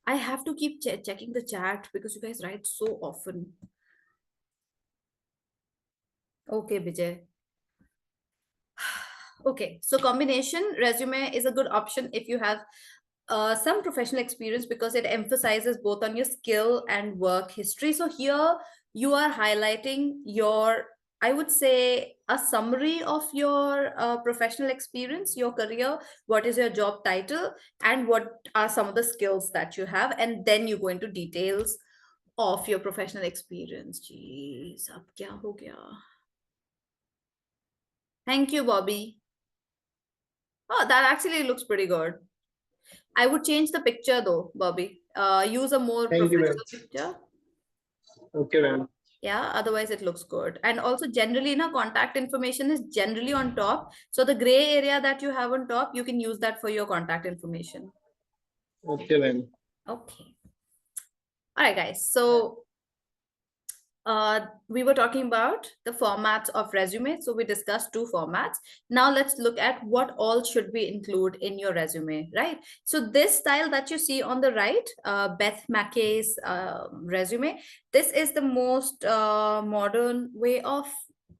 I have to keep checking the chat because you guys write so often. Okay, Vijay. Okay, so combination resume is a good option if you have some professional experience because it emphasizes both on your skill and work history. So here you are highlighting your, I would say, a summary of your professional experience, your career, what is your job title, and what are some of the skills that you have, and then you go into details of your professional experience. Jeez, ab kya ho gaya? Thank you, Bobby. Oh, that actually looks pretty good. I would change the picture though, Bobby. Use a more Thank you, ma'am. professional picture. Okay, ma'am. Yeah, otherwise it looks good. And also generally, contact information is generally on top. So the gray area that you have on top, you can use that for your contact information. Okay, ma'am. Okay. All right, guys. So we were talking about the formats of resume. So we discussed 2 formats. Now let's look at what all should we include in your resume, right? So this style that you see on the right, Beth Mackey's resume, this is the most modern way of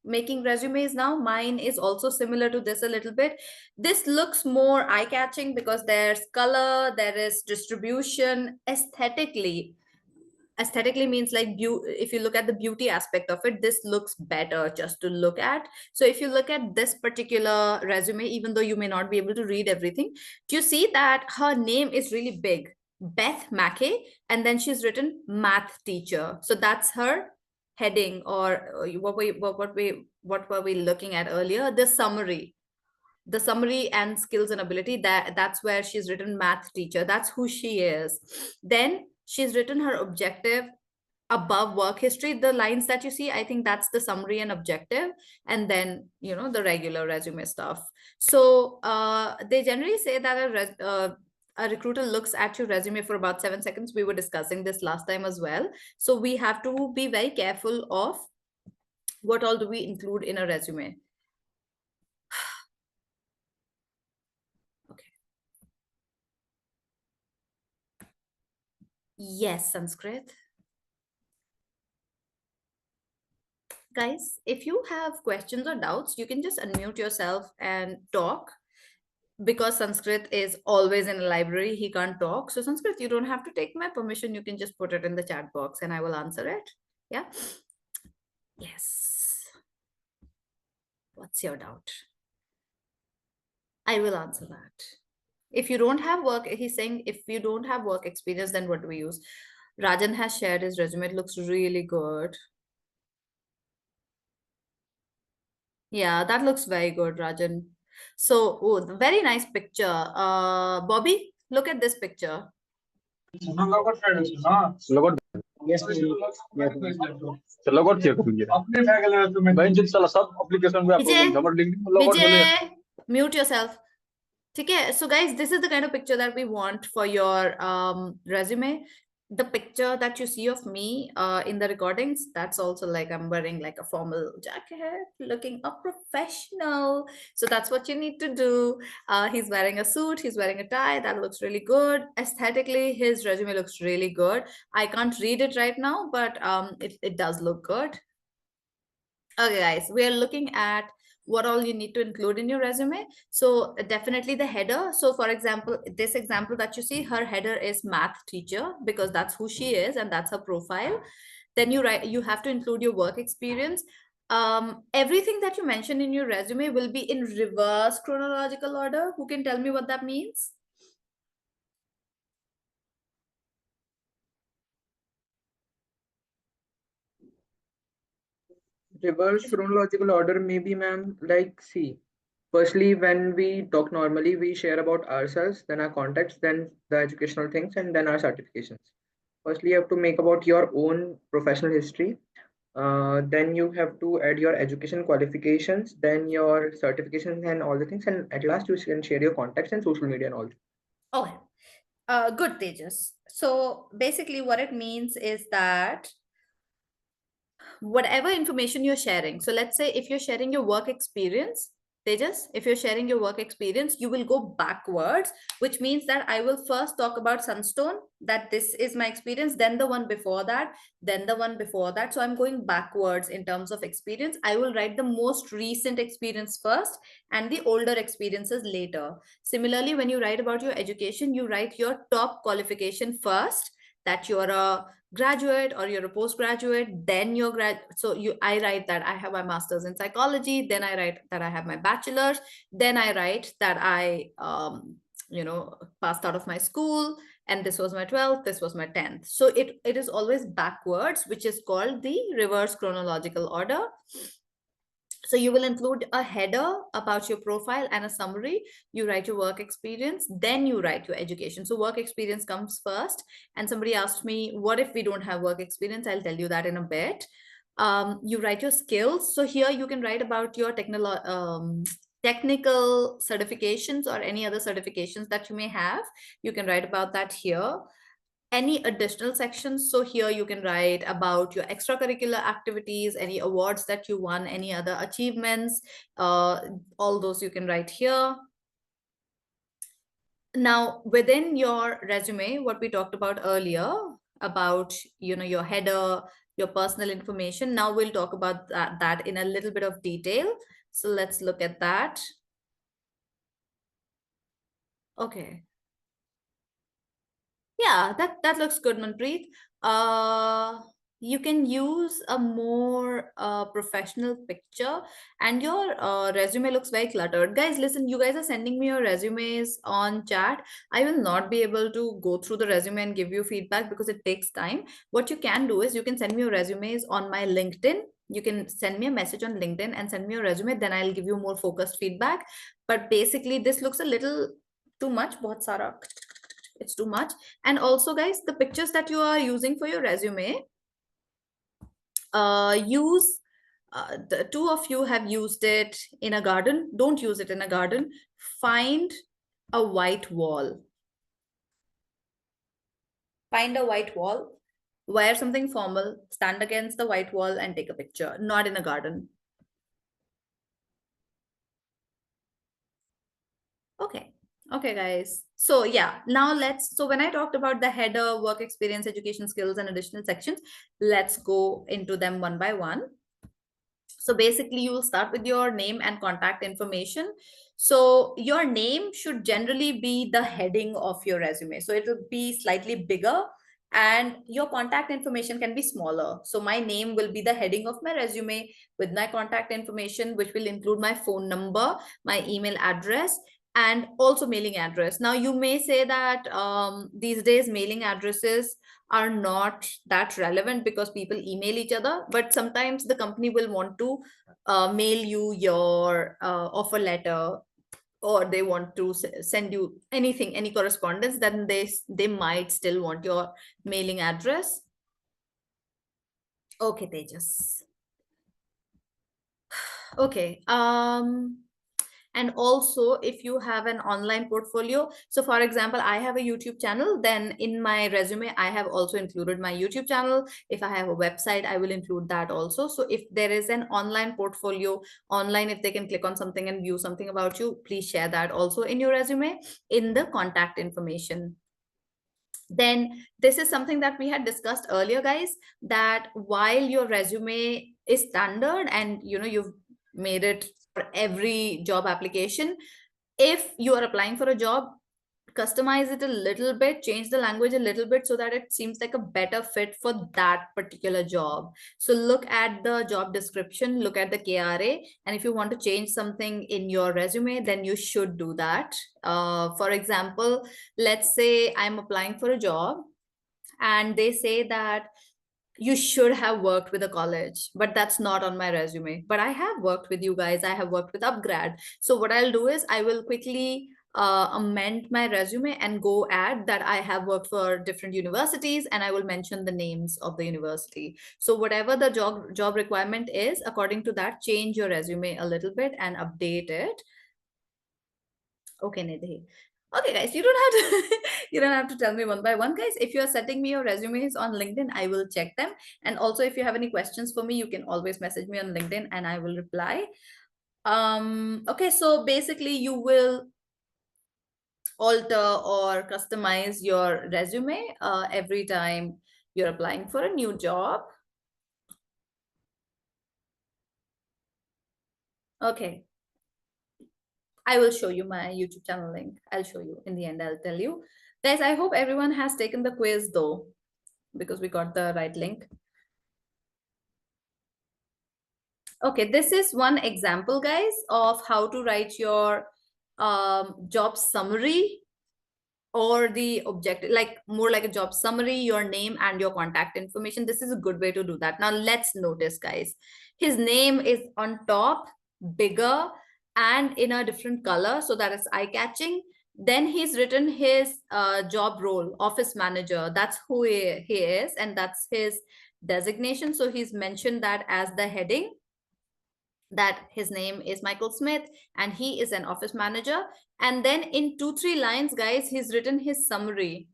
making resumes now. Mine is also similar to this a little bit. This looks more eye-catching because there's color, there is distribution. Aesthetically means like if you look at the beauty aspect of it, this looks better just to look at. So if you look at this particular resume, even though you may not be able to read everything, do you see that her name is really big, Beth Mackey, and then she's written math teacher. So that's her heading, or what were we looking at earlier, the summary and skills and ability, that's where she's written math teacher. That's who she is. Then she's written her objective above work history. The lines that you see, I think that's the summary and objective, and then the regular resume stuff. So they generally say that a recruiter looks at your resume for about 7 seconds. We were discussing this last time as well. So we have to be very careful of what all do we include in a resume. Yes, Sanskrit. Guys, if you have questions or doubts, you can just unmute yourself and talk, because Sanskrit is always in a library. He can't talk. So Sanskrit, you don't have to take my permission. You can just put it in the chat box and I will answer it. Yeah. Yes. What's your doubt? I will answer that. If you don't have work, he's saying if you don't have work experience, then what do we use? Rajan has shared his resume. It looks really good. Yeah, that looks very good, Rajan. So, oh, very nice picture. Bobby, look at this picture. Yes, ma'am. Yes, ma'am. Vijay, mute yourself. Okay, so guys, this is the kind of picture that we want for your resume. The picture that you see of me in the recordings, that's also like I'm wearing like a formal jacket, looking a professional. So that's what you need to do. He's wearing a suit, he's wearing a tie. That looks really good. Aesthetically, his resume looks really good. I can't read it right now, but it does look good. Okay, guys, we are looking at what all you need to include in your resume. So definitely the header. So for example, this example that you see, her header is math teacher because that's who she is and that's her profile. Then you have to include your work experience. Everything that you mention in your resume will be in reverse chronological order. Who can tell me what that means? Reverse chronological order, maybe, ma'am. Like, see, Firstly, when we talk normally, we share about ourselves, then our contacts, then the educational things, and then our certifications. Firstly, you have to make about your own professional history. Then you have to add your education qualifications, then your certifications and all the things, and at last you can share your contacts and social media and all. Okay. Good, Tejas. So basically, what it means is that whatever information you're sharing. So let's say if you're sharing your work experience, Tejas, if you're sharing your work experience, you will go backwards, which means that I will first talk about Sunstone, that this is my experience, then the one before that, then the one before that. So I'm going backwards in terms of experience. I will write the most recent experience first and the older experiences later. Similarly, when you write about your education, you write your top qualification first, that you're a graduate or you're a postgraduate, then you're I write that I have my master's in psychology, then I write that I have my bachelor's, then I write that I passed out of my school, and this was my 12th, this was my 10th. So it is always backwards, which is called the reverse chronological order. So you will include a header about your profile and a summary. You write your work experience, then you write your education. So work experience comes first. And somebody asked me, what if we don't have work experience? I'll tell you that in a bit. You write your skills. So here you can write about your technical certifications or any other certifications that you may have. You can write about that here. Any additional sections, so here you can write about your extracurricular activities, any awards that you won, any other achievements, all those you can write here. Now within your resume, what we talked about earlier about your header, your personal information, now we'll talk about that in a little bit of detail. So let's look at that. Okay. Yeah, that looks good, Manpreet. You can use a more professional picture, and your resume looks very cluttered. Guys, listen, you guys are sending me your resumes on chat. I will not be able to go through the resume and give you feedback because it takes time. What you can do is you can send me your resumes on my LinkedIn. You can send me a message on LinkedIn and send me your resume, then I'll give you more focused feedback. But basically, this looks a little too much. Bahut sara. It's too much. And also, guys, the pictures that you are using for your resume, the two of you have used it in a garden. Don't use it in a garden. Find a white wall. Find a white wall, wear something formal, stand against the white wall and take a picture, not in a garden. Okay. Okay, guys. So yeah, now so when I talked about the header, work experience, education skills, and additional sections, let's go into them one by one. So basically you will start with your name and contact information. So your name should generally be the heading of your resume. So it will be slightly bigger and your contact information can be smaller. So my name will be the heading of my resume with my contact information, which will include my phone number, my email address, and also mailing address. Now you may say that these days mailing addresses are not that relevant because people email each other, but sometimes the company will want to mail you your offer letter, or they want to send you anything, any correspondence, then they might still want your mailing address. Okay, Tejas. Okay. And also if you have an online portfolio, so for example, I have a YouTube channel, then in my resume I have also included my YouTube channel. If I have a website, I will include that also. So if there is an online portfolio online, if they can click on something and view something about you, please share that also in your resume in the contact information. Then this is something that we had discussed earlier, guys, that while your resume is standard and you've made it for every job application, if you are applying for a job, customize it a little bit, change the language a little bit so that it seems like a better fit for that particular job. So look at the job description, look at the KRA, and if you want to change something in your resume, then you should do that. For example, let's say I'm applying for a job and they say that you should have worked with a college, but that's not on my resume. But I have worked with you guys. I have worked with Upgrad. So what I'll do is I will quickly amend my resume and go add that I have worked for different universities, and I will mention the names of the university. So whatever the job requirement is, according to that, change your resume a little bit and update it. Okay, Nidhi. Okay, guys, you don't have to you don't have to tell me one by one, guys. If you are sending me your resumes on LinkedIn, I will check them. And also, if you have any questions for me, you can always message me on LinkedIn and I will reply. Okay, so basically you will alter or customize your resume every time you're applying for a new job. Okay. I will show you my YouTube channel link. I'll show you in the end. I'll tell you. Guys, I hope everyone has taken the quiz though, because we got the right link. Okay, this is one example, guys, of how to write your job summary or the objective, like more like a job summary, your name and your contact information. This is a good way to do that. Now let's notice, guys, his name is on top, bigger and in a different color, so that is eye-catching. Then he's written his job role, office manager. That's who he is, and that's his designation. So he's mentioned that as the heading, that his name is Michael Smith and he is an office manager. And then in 2-3 lines, guys, he's written his summary.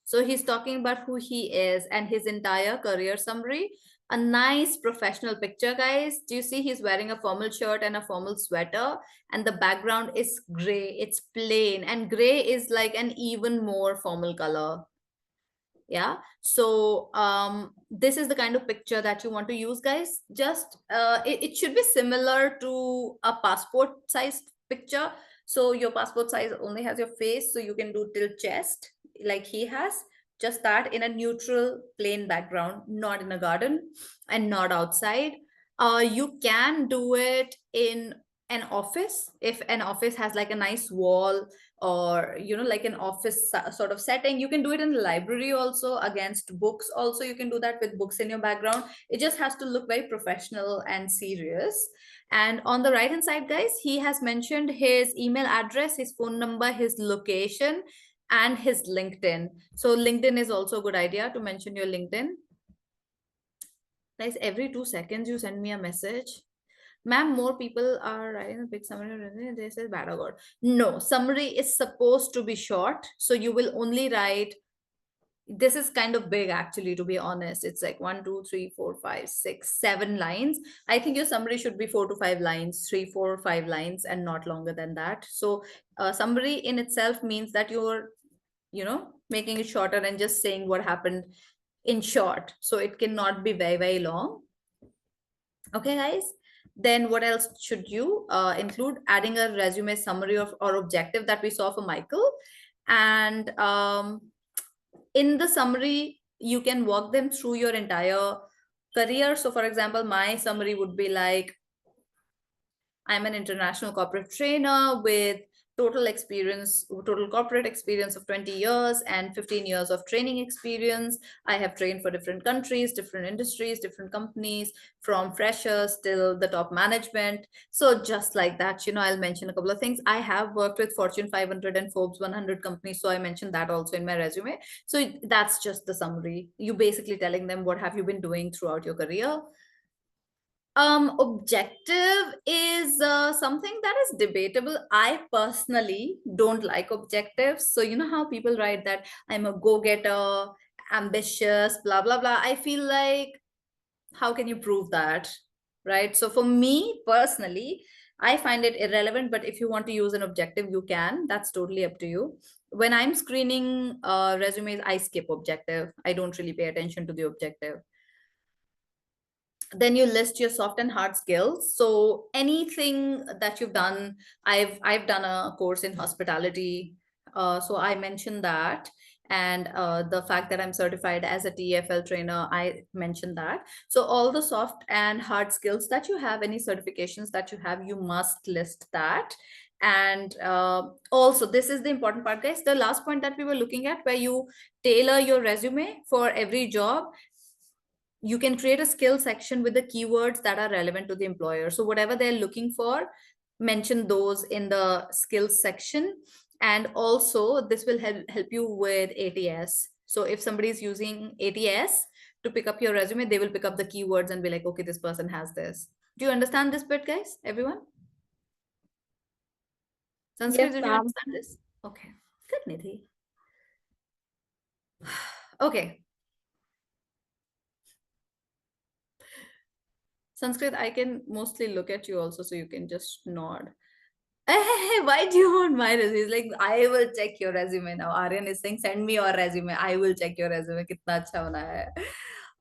So he's talking about who he is and his entire career summary. A nice professional picture, guys. Do you see he's wearing a formal shirt and a formal sweater, and the background is gray. It's plain, and gray is like an even more formal color. Yeah, so this is the kind of picture that you want to use, guys. Just it should be similar to a passport size picture. So your passport size only has your face, so you can do till chest like he has, just that in a neutral plain background, not in a garden and not outside. You can do it in an office. If an office has like a nice wall, or like an office sort of setting, you can do it in the library also, against books also. You can do that with books in your background. It just has to look very professional and serious. And on the right hand side, guys, he has mentioned his email address, his phone number, his location, and his LinkedIn. So LinkedIn is also a good idea to mention your LinkedIn. Guys, every 2 seconds you send me a message. Ma'am, more people are writing a big summary. They say bad or good. No, summary is supposed to be short. So you will only write, this is kind of big actually, to be honest. It's like 1, 2, 3, 4, 5, 6, 7 lines. I think your summary should be 4 to 5 lines, 3, 4, 5 lines, and not longer than that. So summary in itself means that you're, making it shorter and just saying what happened in short. So it cannot be very, very long. Okay, guys. Then what else should you include? Adding a resume summary or objective that we saw for Michael. And in the summary, you can walk them through your entire career. So for example, my summary would be like, I'm an international corporate trainer with total corporate experience of 20 years and 15 years of training experience. I have trained for different countries, different industries, different companies, from freshers till the top management. So just like that, I'll mention a couple of things. I have worked with Fortune 500 and Forbes 100 companies. So I mentioned that also in my resume. So that's just the summary. You basically telling them what have you been doing throughout your career. Objective is something that is debatable. I personally don't like objectives. So you know how people write that I'm a go-getter, ambitious, blah, blah, blah. I feel like, how can you prove that, right? So for me personally, I find it irrelevant, but if you want to use an objective, you can. That's totally up to you. When I'm screening resumes, I skip objective. I don't really pay attention to the objective. Then you list your soft and hard skills. So anything that you've done, I've done a course in hospitality, so I mentioned that. And the fact that I'm certified as a TEFL trainer, I mentioned that. So all the soft and hard skills that you have, any certifications that you have, you must list that. And also, this is the important part, guys, the last point that we were looking at, where you tailor your resume for every job. you can create a skill section with the keywords that are relevant to the employer. So whatever they're looking for, mention those in the skills section. And also this will help you with ATS. So if somebody is using ATS to pick up your resume, they will pick up the keywords and be like, okay, this person has this. Do you understand this bit, guys? Everyone? Sanskrit, Yes, did you ma'am. understand this? Okay, good, Nidhi. Okay. Sanskrit, I can mostly look at you also, so you can just nod. Hey, why do you want my resume? It's like, I will check your resume now. Aryan is saying, send me your resume. I will check your resume. Kitna acha bana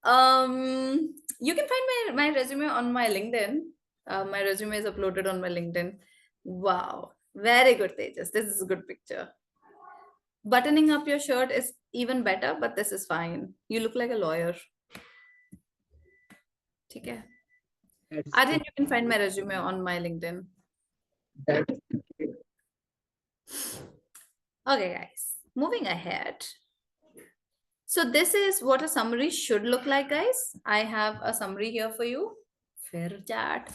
hai. You can find my resume on my LinkedIn. My resume is uploaded on my LinkedIn. Wow. Very good, Tejas. This is a good picture. Buttoning up your shirt is even better, but this is fine. You look like a lawyer. Okay. Aryan, you can find my resume on my LinkedIn. Okay, guys, moving ahead. So this is what a summary should look like, guys. I have a summary here for you. Fair chat.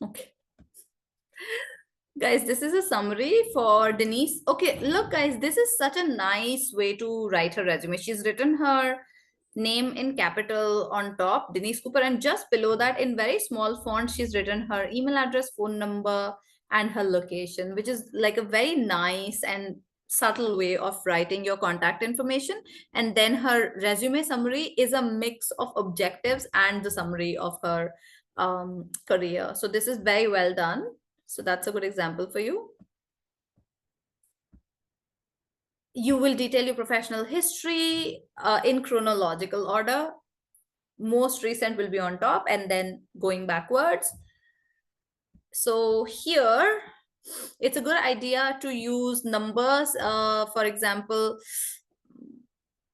Okay. Guys, this is a summary for Denise. Okay, look, guys, this is such a nice way to write her resume. She's written her name in capital on top, Denise Cooper, and just below that in very small font, she's written her email address, phone number, and her location, which is like a very nice and subtle way of writing your contact information. And then her resume summary is a mix of objectives and the summary of her career. So this is very well done. So that's a good example for you. You will detail your professional history in chronological order. Most recent will be on top and then going backwards. So here, it's a good idea to use numbers. For example,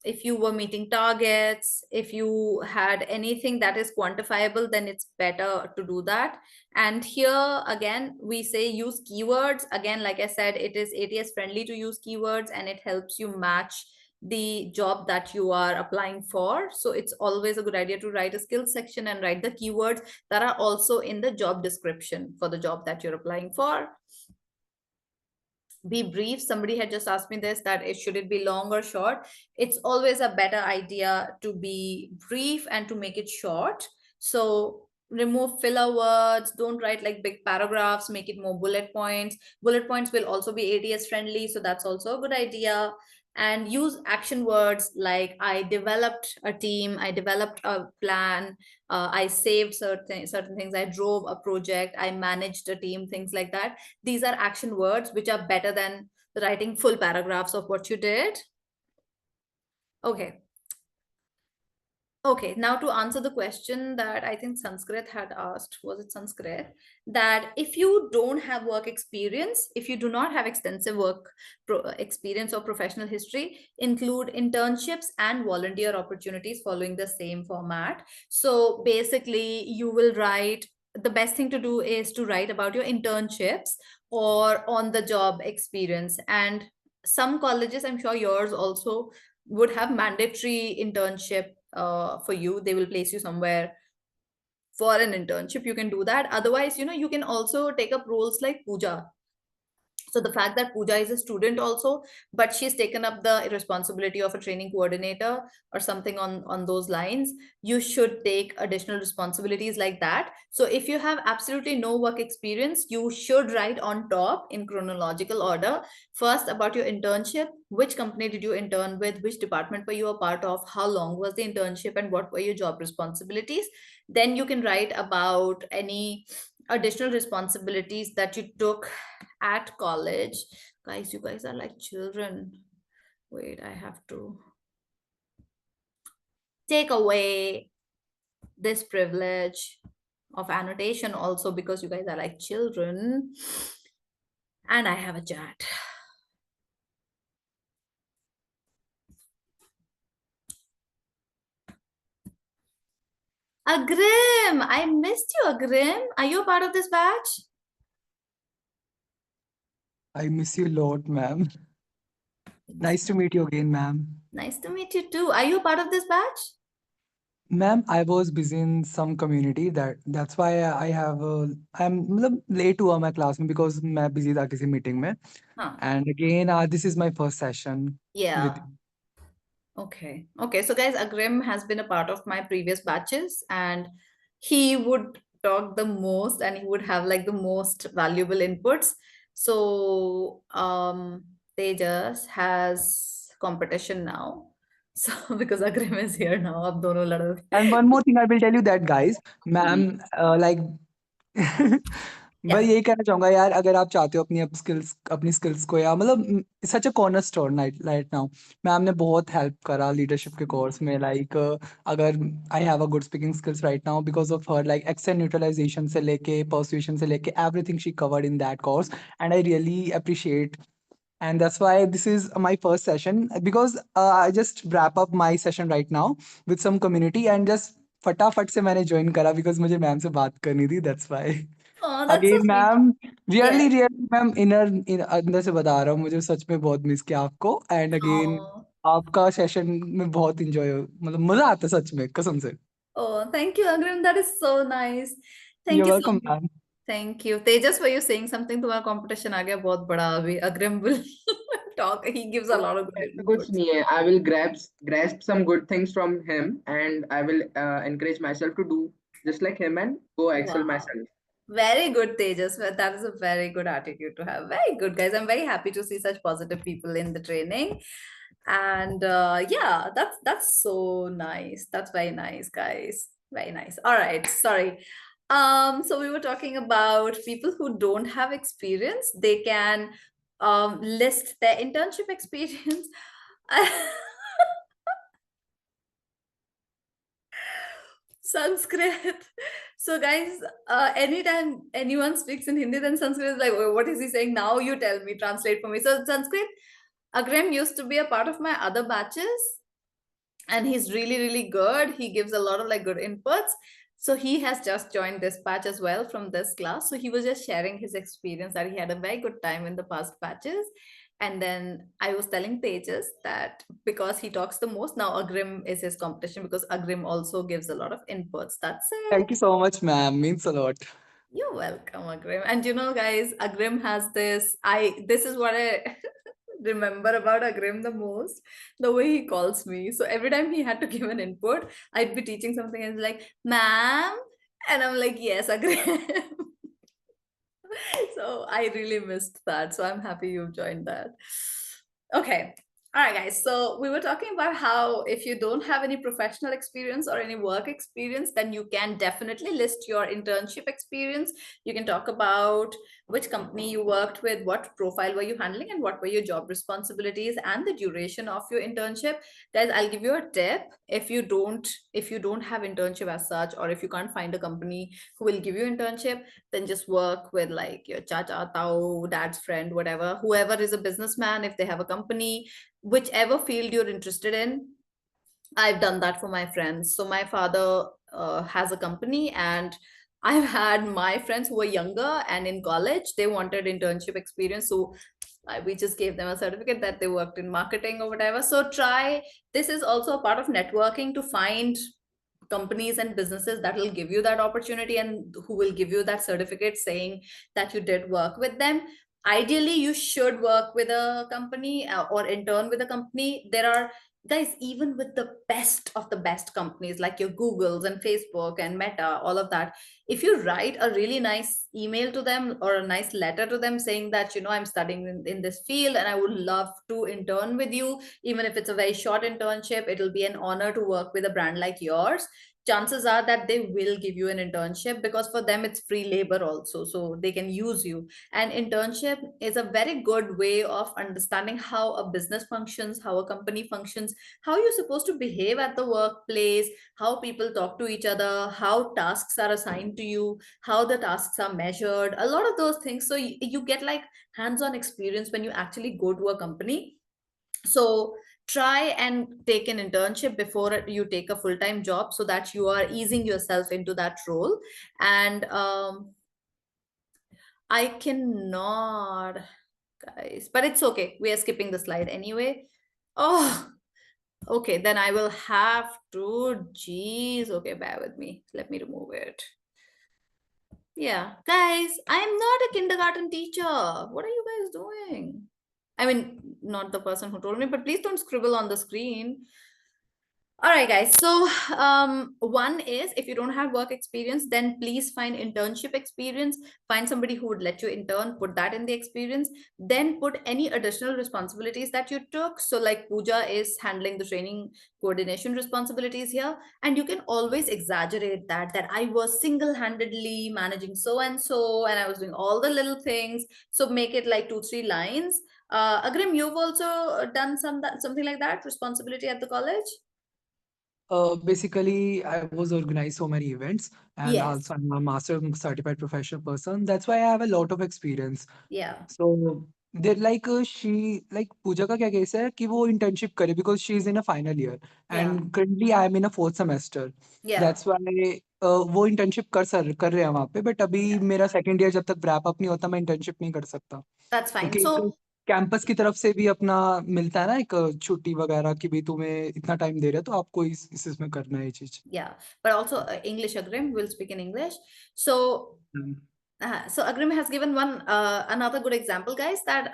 if you were meeting targets, if you had anything that is quantifiable, then it's better to do that. And here again, we say use keywords. Again, like I said, it is ATS friendly to use keywords and it helps you match the job that you are applying for. So it's always a good idea to write a skills section and write the keywords that are also in the job description for the job that you're applying for. Be brief. Somebody had just asked me this, that should it be long or short? It's always a better idea to be brief and to make it short. So remove filler words, don't write like big paragraphs, make it more bullet points. Bullet points will also be ATS friendly, so that's also a good idea. And use action words like I developed a team, I developed a plan, I saved certain things, I drove a project, I managed a team, things like that. These are action words which are better than writing full paragraphs of what you did. Okay. Okay, now to answer the question that I think Sanskrit had asked, was it Sanskrit? That if you don't have work experience, if you do not have extensive work experience or professional history, include internships and volunteer opportunities following the same format. So basically you will write, the best thing to do is to write about your internships or on the job experience. And some colleges, I'm sure yours also would have mandatory internship for you. They will place you somewhere for an internship. You can do that. Otherwise, you can also take up roles like Pooja. So the fact that Pooja is a student also, but she's taken up the responsibility of a training coordinator or something on those lines, you should take additional responsibilities like that. So if you have absolutely no work experience, you should write on top in chronological order, first about your internship, which company did you intern with, which department were you a part of, how long was the internship, and what were your job responsibilities. Then you can write about any additional responsibilities that you took at college. Guys, you guys are like children. Wait, I have to take away this privilege of annotation also because you guys are like children. And I have a chat. Agrim, I missed you, Agrim. Are you a part of this batch? I miss you a lot, ma'am. Nice to meet you again, ma'am. Nice to meet you too. Are you a part of this batch? Ma'am, I was busy in some community that's why I have I'm मतलब late हुआ मैं class में because मैं busy था किसी meeting में. Huh. And again, this is my first session Yeah. with Okay. Okay. So, guys, Agrim has been a part of my previous batches, and he would talk the most and he would have like the most valuable inputs. So, Tejas has competition now. So, because Agrim is here now, ab dono ladoge. And one more thing I will tell you that guys, ma'am, like Yeah. भाई यही कहना चाहूंगा यार, अगर आप चाहते हो अपनी स्किल्स को या मतलब such a corner store right now, ma'am ने बहुत हेल्प करा लीडरशिप के कोर्स में, लाइक अगर I have a good speaking skills right now because of her, like accent neutralisation से लेके पर्सुएशन से लेके everything she covered in that course, and I really appreciate. And that's why this is my first session, because I just wrap up my session right now with some community and just फटाफट से मैंने join करा because मुझे ma'am से बात करनी थी, that's why. Oh, that's so again sweet. Ma'am, Yeah. Really ma'am, अंदर से बता रहा हूँ, मुझे सच में बहुत मिस किया आपको. एंड अगेन Oh, आपका सेशन में बहुत इंजॉय, मतलब मजा आता है सच में, कसम से. oh, thank you, Agrim. That is so nice. Thank You're you so welcome, much. Ma'am. Thank you. Tejas, were you saying something? तुम्हारा competition आ गया बहुत बड़ा अभी. Agrim will talk. He gives a lot of good ऐसा कुछ inputs. नहीं है. I will grasp some good things from him, and I will encourage myself to do just like him and go excel Wow. myself. Very good, Tejas. Well, that is a very good attitude to have. Very good, guys. I'm very happy to see such positive people in the training. And yeah, that's so nice. That's very nice, guys. Very nice. All right. Sorry. So we were talking about people who don't have experience. They can list their internship experience. Sanskrit. So guys, anytime anyone speaks in Hindi, then Sanskrit is like, "Oh, what is he saying? Now you tell me, translate for me." So Sanskrit, Agrim used to be a part of my other batches, and he's really, really good. He gives a lot of like good inputs. So he has just joined this batch as well from this class. So he was just sharing his experience that he had a very good time in the past batches. And then I was telling Tejas that because he talks the most, now Agrim is his competition because Agrim also gives a lot of inputs. That's it. Thank you so much, ma'am. Means a lot. You're welcome, Agrim. And you know, guys, Agrim has this. This is what I remember about Agrim the most, the way he calls me. So every time he had to give an input, I'd be teaching something and he's like, "Ma'am," and I'm like, "Yes, Agrim." So I really missed that. So I'm happy you've joined that. Okay. All right, guys. So we were talking about how if you don't have any professional experience or any work experience, then you can definitely list your internship experience. You can talk about which company you worked with, what profile were you handling, and what were your job responsibilities and the duration of your internship. Guys, I'll give you a tip. If you don't have internship as such, or if you can't find a company who will give you internship, then just work with like your chacha, tao, dad's friend, whatever, whoever is a businessman, if they have a company, whichever field you're interested in. I've done that for my friends. So my father has a company, and I've had my friends who were younger and in college, they wanted internship experience. So we just gave them a certificate that they worked in marketing or whatever. So this is also a part of networking, to find companies and businesses that will give you that opportunity and who will give you that certificate saying that you did work with them. Ideally, you should work with a company or intern with a company. There are, guys, even with the best of the best companies like your Googles and Facebook and Meta, all of that, if you write a really nice email to them or a nice letter to them saying that, I'm studying in this field and I would love to intern with you, even if it's a very short internship, it'll be an honor to work with a brand like yours. Chances are that they will give you an internship, because for them it's free labor also, so they can use you. And internship is a very good way of understanding how a business functions, how a company functions, how you're supposed to behave at the workplace, how people talk to each other, how tasks are assigned to you, how the tasks are measured, a lot of those things. So you get like hands-on experience when you actually go to a company. So try and take an internship before you take a full-time job, so that you are easing yourself into that role. And I cannot, guys, but it's okay. We are skipping the slide anyway. Oh, okay, then I will have to, geez, okay, bear with me. Let me remove it. Yeah, guys, I'm not a kindergarten teacher. What are you guys doing? I mean, not the person who told me, but please don't scribble on the screen. All right, guys. So one is, if you don't have work experience, then please find internship experience. Find somebody who would let you intern, put that in the experience. Then put any additional responsibilities that you took. So like Pooja is handling the training coordination responsibilities here. And you can always exaggerate that I was single-handedly managing so and I was doing all the little things. So make it like 2-3 lines. Agrim, you've also done something like that, responsibility at the college? Basically, I was organized so many events, and Yes. also I'm a master certified professional person. That's why I have a lot of experience. Yeah. So they're like she like Pooja का क्या case है कि वो internship करे because she is in a final year Yeah. and currently I am in a 4th semester. Yeah. That's why वो internship कर रहे हैं वहाँ पे, but अभी Yeah. मेरा second year जब तक wrap up नहीं होता मैं internship नहीं कर सकता That's fine. क्योंकि So कैंपस की तरफ से भी अपना मिलता है ना एक छुट्टी वगैरह कि भी तुम्हें इतना टाइम दे रहे हैं तो आपको इस इसमें करना है ये चीज yeah, but also English, Agrim will speak in English. So so Agrim has given another good example, guys, that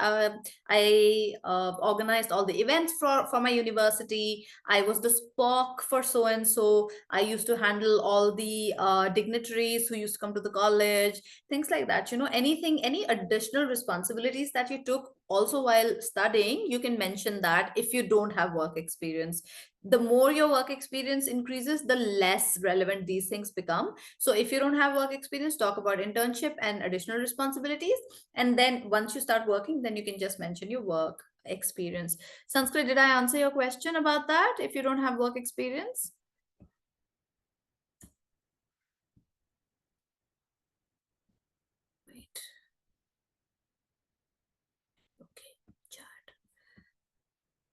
I organized all the events for my university. I was the Spock for so and so. I used to handle all the dignitaries who used to come to the college, things like that. You know, any additional responsibilities that you took also while studying, you can mention that if you don't have work experience. The more your work experience increases, the less relevant these things become. So if you don't have work experience, talk about internship and additional responsibilities. And then once you start working, then you can just mention your work experience. Sanskrit, did I answer your question about that? If you don't have work experience? Wait. Okay, chat.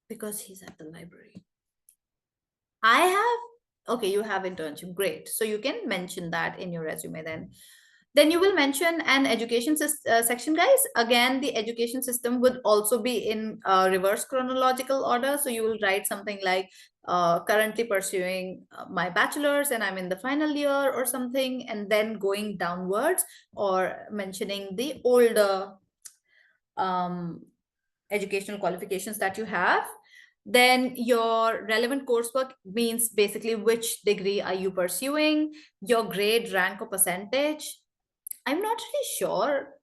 Because he's at the library. I have, okay, you have internship, great. So you can mention that in your resume then. Then you will mention an education section, guys. Again, the education system would also be in reverse chronological order. So you will write something like currently pursuing my bachelor's and I'm in the final year or something, and then going downwards or mentioning the older educational qualifications that you have. Then your relevant coursework means basically which degree are you pursuing, your grade, rank, or percentage. I'm not really sure.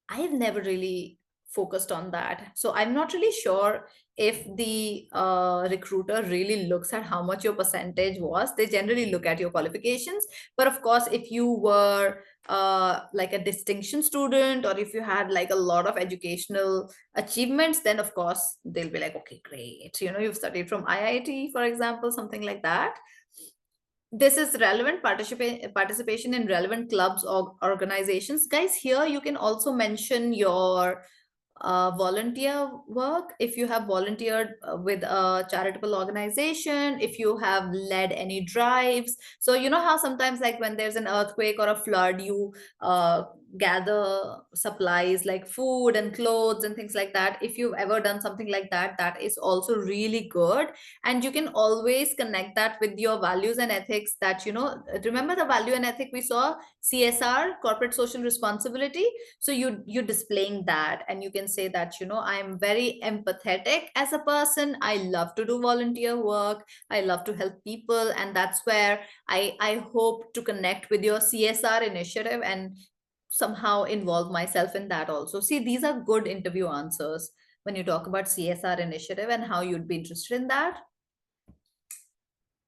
I've never really focused on that. So I'm not really sure if the recruiter really looks at how much your percentage was. They generally look at your qualifications. But of course, if you were like a distinction student, or if you had like a lot of educational achievements, then of course they'll be like, okay, great. You know, you've studied from IIT, for example, something like that. This is relevant participation in relevant clubs or organizations. Guys, here you can also mention your volunteer work. If you have volunteered with a charitable organization, if you have led any drives. So you know how sometimes like when there's an earthquake or a flood, you gather supplies like food and clothes and things like that. If you've ever done something like that, that is also really good. And you can always connect that with your values and ethics that, you know, remember the value and ethic we saw, CSR, corporate social responsibility. So you're displaying that, and you can say that, you know, I'm very empathetic as a person. I love to do volunteer work. I love to help people. And that's where I hope to connect with your CSR initiative and somehow involve myself in that also. See, these are good interview answers when you talk about CSR initiative and how you'd be interested in that.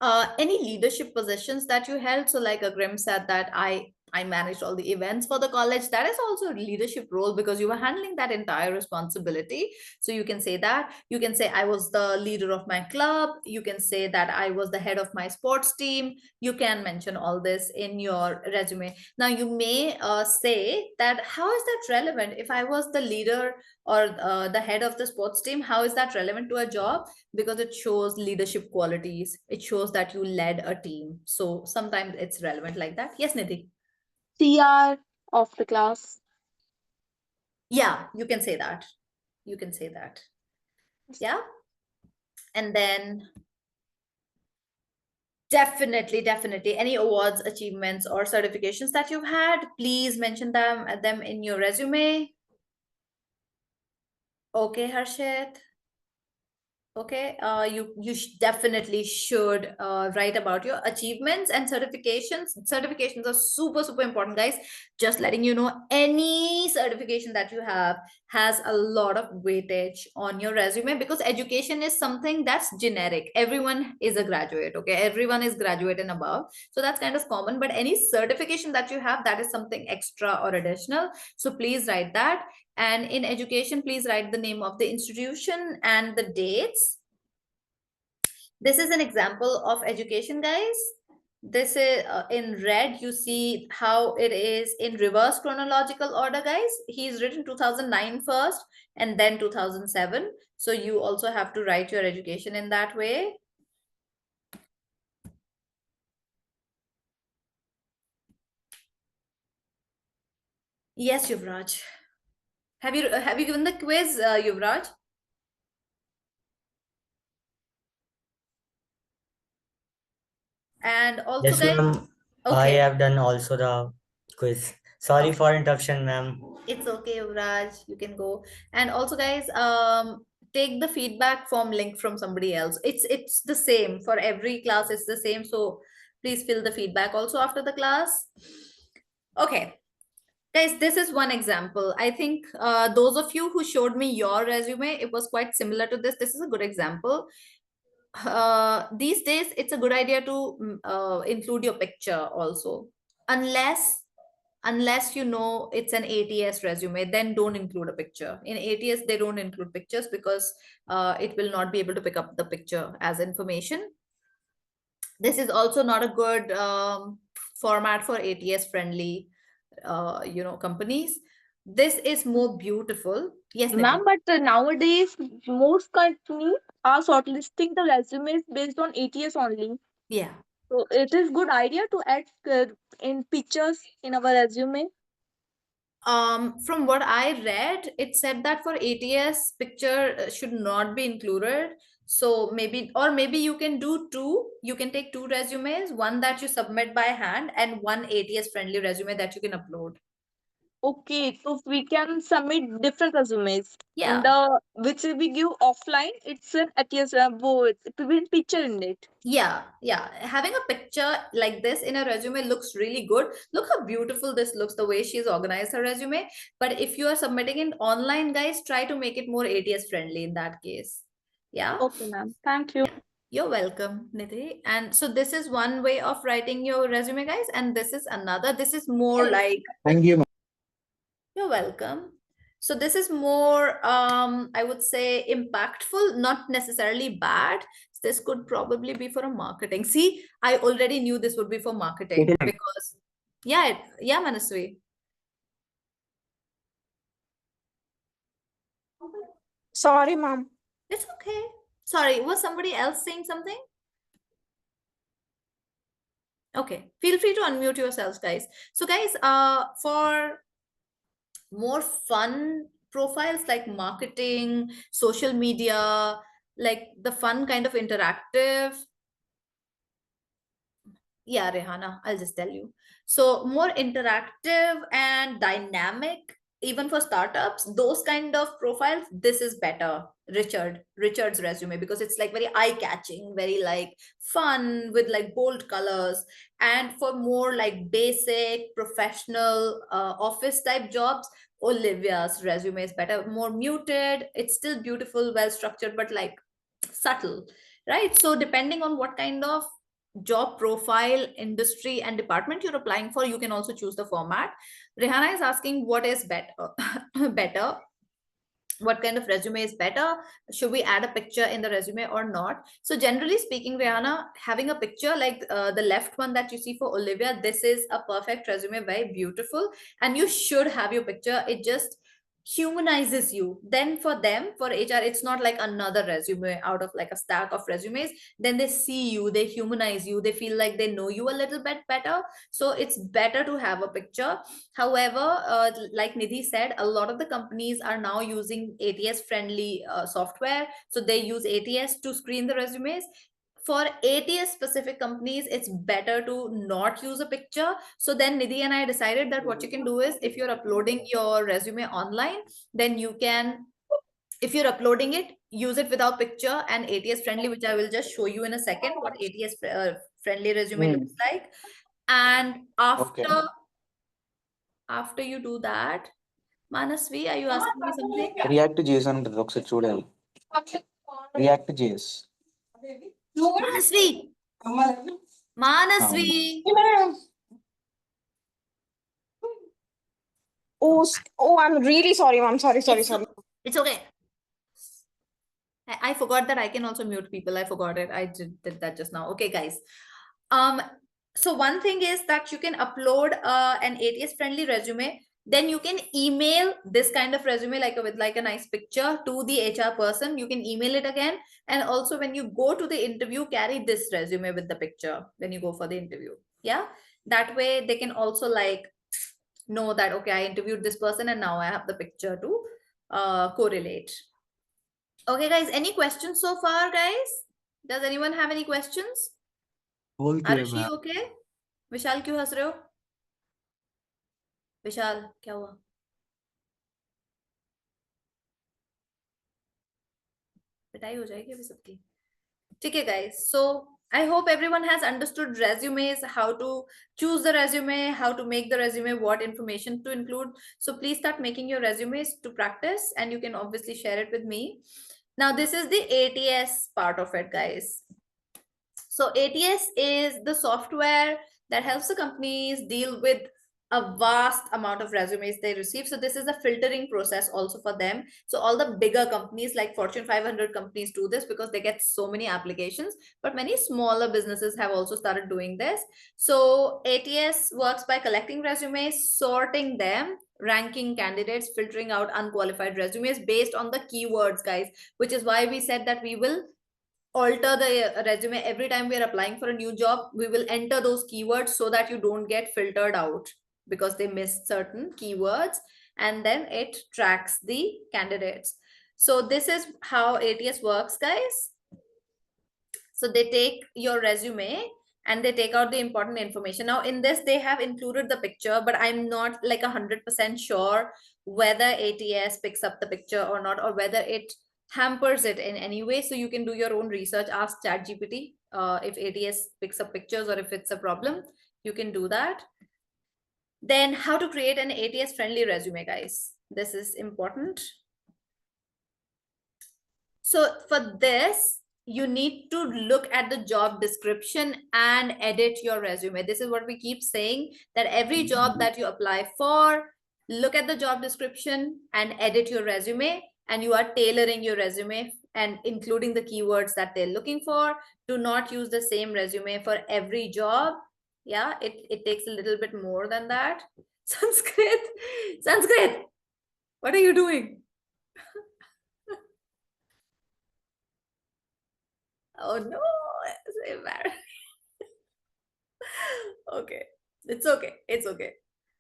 Any leadership positions that you held? So like Agrim said that I managed all the events for the college. That is also a leadership role because you were handling that entire responsibility. So you can say that. You can say I was the leader of my club. You can say that I was the head of my sports team. You can mention all this in your resume. Now you may say that how is that relevant? If I was the leader or the head of the sports team, how is that relevant to a job? Because it shows leadership qualities. It shows that you led a team. So sometimes it's relevant like that. Yes, Nidhi. CR of the class. Yeah, you can say that. You can say that. Yeah. And then definitely any awards, achievements, or certifications that you've had, please mention them in your resume. Okay, Harshit. Okay, you definitely should write about your achievements and certifications. Certifications are super important, guys. Just letting you know, any certification that you have has a lot of weightage on your resume, because education is something that's generic. Everyone is a graduate, okay? Everyone is graduate and above, so that's kind of common. But any certification that you have, that is something extra or additional, so please write that. And in education, please write the name of the institution and the dates. This is an example of education, guys. This is in red, you see how it is in reverse chronological order, guys. He's written 2009 first and then 2007. So you also have to write your education in that way. Yes, Yuvraj. Have you given the quiz, Yuvraj? And also, Yes, guys, ma'am. I okay, have done also the quiz. Sorry Okay. for interruption, ma'am. It's okay, Yuvraj. You can go. And also, guys, take the feedback form link from somebody else. It's the same for every class. It's the same. So please fill the feedback also after the class. Okay, guys, this is one example. I think those of you who showed me your resume, it was quite similar to this. This is a good example. These days, it's a good idea to include your picture also, unless you know it's an ATS resume, then don't include a picture. In ATS, they don't include pictures because it will not be able to pick up the picture as information. This is also not a good format for ATS friendly companies. This is more beautiful. Yes, Ma'am, Nidhi. but nowadays most companies are shortlisting the resumes based on ATS only. Yeah. So it is good idea to add in pictures in our resume. From what I read, it said that for ATS, picture should not be included. So maybe you can do two. You can take two resumes, one that you submit by hand and one ATS friendly resume that you can upload. Okay, so we can submit different resumes. Yeah. In the which we give offline, it's an ATS both. It will be in picture in it. Yeah, having a picture like this in a resume looks really good. Look how beautiful this looks, the way she's organized her resume. But if you are submitting it online, guys, try to make it more ATS friendly in that case. Yeah. Okay, ma'am. Thank you. You're welcome, Nidhi. And so this is one way of writing your resume, guys, and this is another. This is more like, Thank you, ma'am. you're welcome. So this is more, I would say, impactful, not necessarily bad. This could probably be for a marketing. See, I already knew this would be for marketing Okay. because, yeah, Manaswi. Sorry, ma'am. It's okay. Sorry, was somebody else saying something? Okay, feel free to unmute yourselves, guys. So, guys, for more fun profiles like marketing, social media, like the fun kind of interactive. Yeah, Rehana, I'll just tell you. So more interactive and dynamic, even for startups, those kind of profiles, this is better. Richard's resume, because it's like very eye-catching, very like fun with like bold colors. And for more like basic professional office type jobs, Olivia's resume is better, more muted. It's still beautiful, well structured, but like subtle, right? So depending on what kind of job profile, industry, and department you're applying for, you can also choose the format. Rehana is asking what is better. What kind of resume is better? Should we add a picture in the resume or not? So generally speaking, Rihanna, having a picture like the left one that you see for Olivia, this is a perfect resume, very beautiful, and you should have your picture. It just humanizes you. Then for them, for HR, it's not like another resume out of like a stack of resumes. Then they see you, they humanize you, they feel like they know you a little bit better. So it's better to have a picture. However, like Nidhi said, a lot of the companies are now using ATS friendly software. So they use ATS to screen the resumes. For ATS specific companies, it's better to not use a picture. So then Nidhi and I decided that what you can do is, if you're uploading your resume online, then you can, if you're uploading it, use it without picture and ATS friendly, which I will just show you in a second what ATS friendly resume looks like. And after you do that, Manasvi, are you asking me something? React to JSON ఉంటుంది ఒకసారి చూడాలి. React to JS. Manasvi. Oh, I'm really sorry, ma'am. Sorry. It's okay. I forgot that I can also mute people. I forgot it. I did that just now. Okay, guys. So one thing is that you can upload an ATS friendly resume. Then you can email this kind of resume with like a nice picture to the HR person. You can email it again. And also when you go to the interview, carry this resume with the picture when you go for the interview. Yeah. That way they can also like know that, okay, I interviewed this person and now I have the picture to correlate. Okay, guys, any questions so far, guys? Does anyone have any questions? Arushi, okay? विशाल क्यों हंस रहे हो? विशाल क्या हुआ? पिटाई हो जाएगी अभी सबकी. ठीक है, guys. So I hope everyone has understood resumes, how to choose the resume, how to make the resume, what information to include. So please start making your resumes to practice, and you can obviously share it with me. Now this is the ATS part of it, guys. So ATS is the software that helps the companies deal with a vast amount of resumes they receive. So this is a filtering process also for them. So all the bigger companies like Fortune 500 companies do this because they get so many applications, but many smaller businesses have also started doing this. So ATS works by collecting resumes, sorting them, ranking candidates, filtering out unqualified resumes based on the keywords, guys, which is why we said that we will alter the resume every time we are applying for a new job. We will enter those keywords so that you don't get filtered out because they missed certain keywords, and then it tracks the candidates. So this is how ATS works, guys. So they take your resume and they take out the important information. Now in this, they have included the picture, but I'm not like 100% sure whether ATS picks up the picture or not, or whether it hampers it in any way. So you can do your own research, ask ChatGPT if ATS picks up pictures or if it's a problem. You can do that. Then how to create an ATS friendly resume, guys. This is important. So for this, you need to look at the job description and edit your resume. This is what we keep saying, that every job that you apply for, look at the job description and edit your resume, and you are tailoring your resume and including the keywords that they're looking for. Do not use the same resume for every job. Yeah, it takes a little bit more than that. Sanskrit, what are you doing? Oh no, it's embarrassing. Okay, it's okay.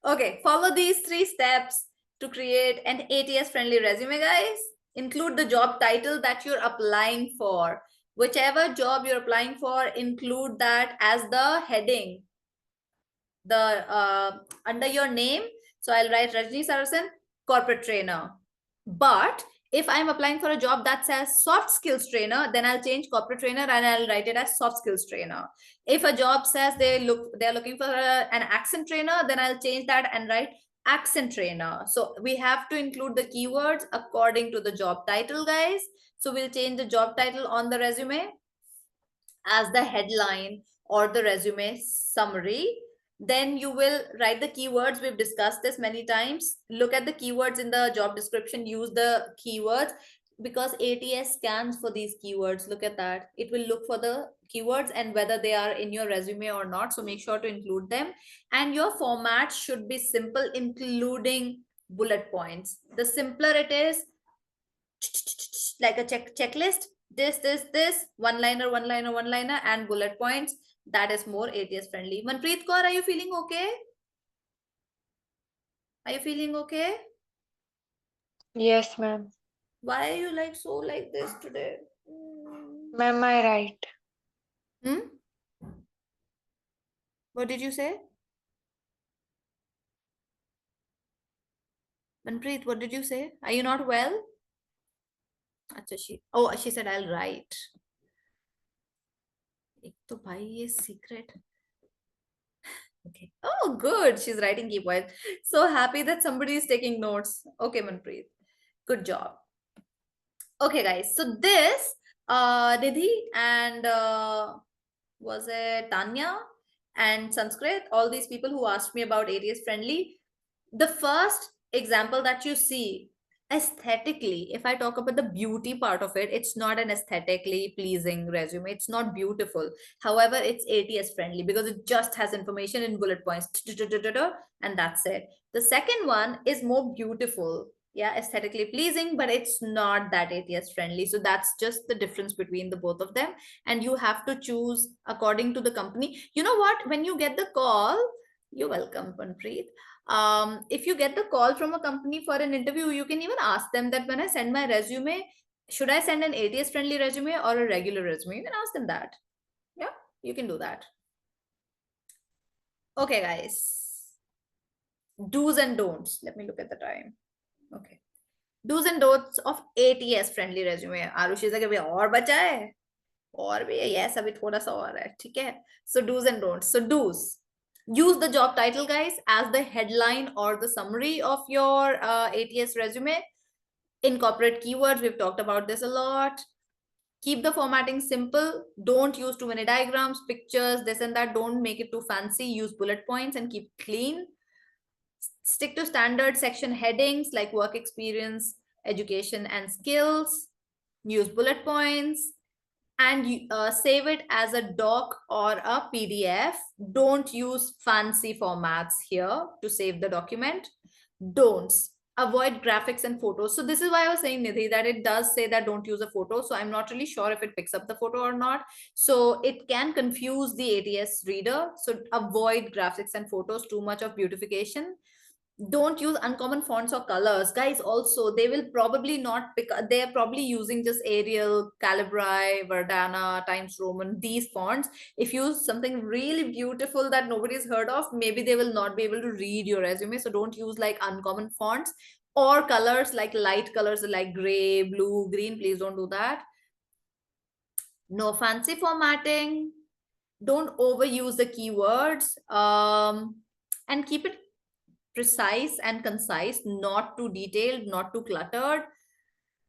Okay, follow these 3 steps to create an ATS friendly resume, guys. Include the job title that you're applying for. Whichever job you're applying for, include that as the heading. The under your name. So I'll write Rajni Sarasan, corporate trainer. But if I'm applying for a job that says soft skills trainer, then I'll change corporate trainer and I'll write it as soft skills trainer. If a job says they're looking for an accent trainer, then I'll change that and write accent trainer. So we have to include the keywords according to the job title, guys. So we'll change the job title on the resume as the headline or the resume summary. Then you will write the keywords. We've discussed this many times. Look at the keywords in the job description. Use the keywords because ATS scans for these keywords. Look at that. It will look for the keywords and whether they are in your resume or not. So make sure to include them. And your format should be simple, including bullet points. The simpler it is, like a checklist, this, one liner, and bullet points, that is more ATS friendly. Manpreet Kaur, are you feeling okay? Are you feeling okay? Yes, ma'am. Why are you like so like this today? Ma'am, am I right? What did you say? Manpreet, what did you say? Are you not well? Achha, she said I'll write. एक तो भाई ये secret. Okay. Oh, good. She's writing key points. So happy that somebody is taking notes. Okay, Manpreet. Good job. Okay, guys. So this, Nidhi and was it Tanya and Sanskrit, all these people who asked me about ATS friendly. The first example that you see aesthetically, if I talk about the beauty part of it, it's not an aesthetically pleasing resume. It's not beautiful. However, it's ATS friendly because it just has information in bullet points, and that's it. The second one is more beautiful, yeah, aesthetically pleasing, but it's not that ATS friendly. So that's just the difference between the both of them, and you have to choose according to the company. You know what, when you get the call, you're welcome, Panpreet. If you get the call from a company for an interview, you can even ask them that when I send my resume, should I send an ATS friendly resume or a regular resume? You can ask them that. Yeah, you can do that. Okay, guys. Do's and don'ts. Let me look at the time. Okay. Do's and don'ts of ATS friendly resume. Arushi से कभी और बचा है? और भी है? Yes, अभी थोड़ा सा और है. ठीक है? So do's and don'ts. So do's. Use the job title, guys, as the headline or the summary of your ATS resume. Incorporate keywords. We've talked about this a lot. Keep the formatting simple. Don't use too many diagrams, pictures, this and that. Don't make it too fancy. Use bullet points and keep clean. Stick to standard section headings like work experience, education, and skills. Use bullet points. And save it as a doc or a PDF. Don't use fancy formats here to save the document. Don'ts. Avoid graphics and photos. So this is why I was saying, Nidhi, that it does say that don't use a photo. So I'm not really sure if it picks up the photo or not. So it can confuse the ATS reader. So avoid graphics and photos, too much of beautification. Don't use uncommon fonts or colors, guys. Also, they will probably not pick, they're probably using just Arial, Calibri, Verdana, Times Roman, these fonts. If you use something really beautiful that nobody's heard of, maybe they will not be able to read your resume. So don't use like uncommon fonts or colors, like light colors like gray, blue, green. Please don't do that. No fancy formatting. Don't overuse the keywords, and keep it precise and concise, not too detailed, not too cluttered.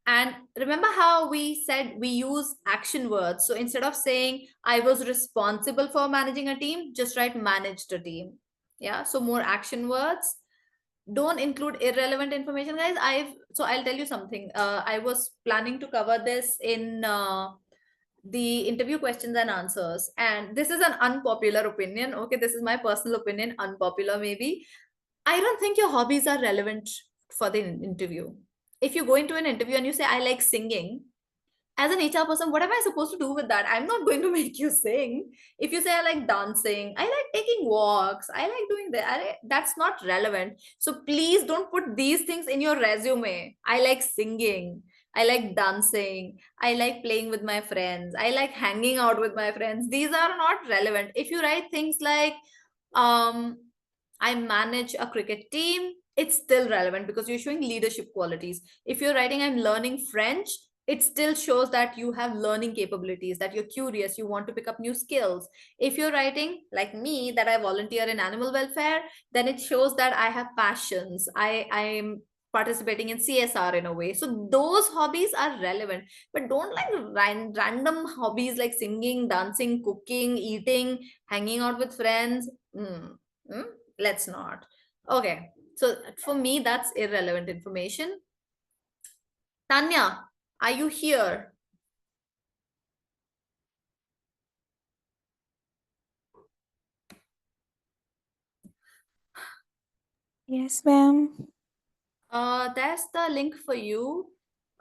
And remember how we said we use action words. So instead of saying I was responsible for managing a team, just write managed a team. Yeah, so more action words. Don't include irrelevant information, guys. I'll tell you something. I was planning to cover this in the interview questions and answers, and this is an unpopular opinion. Okay, this is my personal opinion, unpopular maybe. I don't think your hobbies are relevant for the interview. If you go into an interview and you say, I like singing, as an HR person, what am I supposed to do with that? I'm not going to make you sing. If you say, I like dancing, I like taking walks, I like doing that, that's not relevant. So please don't put these things in your resume. I like singing, I like dancing, I like playing with my friends, I like hanging out with my friends. These are not relevant. If you write things like, I manage a cricket team, it's still relevant because you're showing leadership qualities. If you're writing, I'm learning French, it still shows that you have learning capabilities, that you're curious, you want to pick up new skills. If you're writing, like me, that I volunteer in animal welfare, then it shows that I have passions. I'm participating in CSR in a way. So those hobbies are relevant, but don't like random hobbies like singing, dancing, cooking, eating, hanging out with friends. Let's not. Okay, so for me, that's irrelevant information. Tanya, are you here? Yes, ma'am. That's the link for you.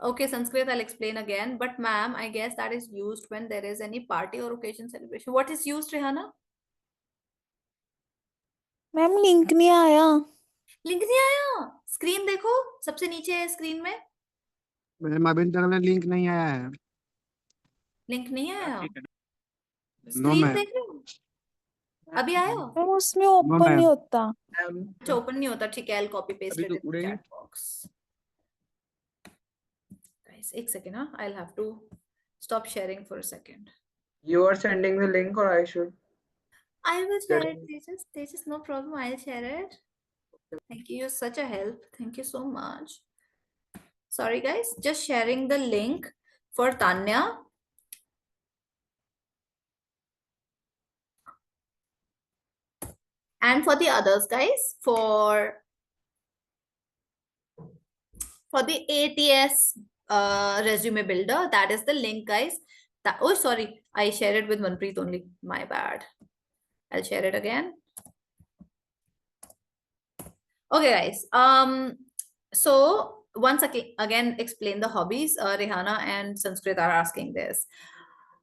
Okay, Sanskrit, I'll explain again. But ma'am, I guess that is used when there is any party or occasion celebration. What is used, Rihanna? Ma'am link नहीं आया link नहीं आया. Screen देखो, सबसे नीचे है screen में. Ma'am अभी तक में लिंक नहीं आया है। लिंक नहीं आया. No screen ma'am. देख रहे हो? अभी आया? मैम उसमें ओपन मैम। नहीं होता अच्छा, ओपन नहीं होता. ठीक है, I'll copy paste अभी it तो in the उड़ेगी। chat box. Guys, एक second, huh? I'll have to stop sharing for a second. You are sending the link, or I should? I will share it. Getting- Tejas, no problem. I'll share it. Thank you. You're such a help. Thank you so much. Sorry, guys. Just sharing the link for Tanya. And for the others, guys, for the ATS resume builder, that is the link, guys. Oh, sorry. I shared it with Manpreet only. My bad. I'll share it again. Okay, guys. So once again, explain the hobbies. Rihanna and Sanskrit are asking this.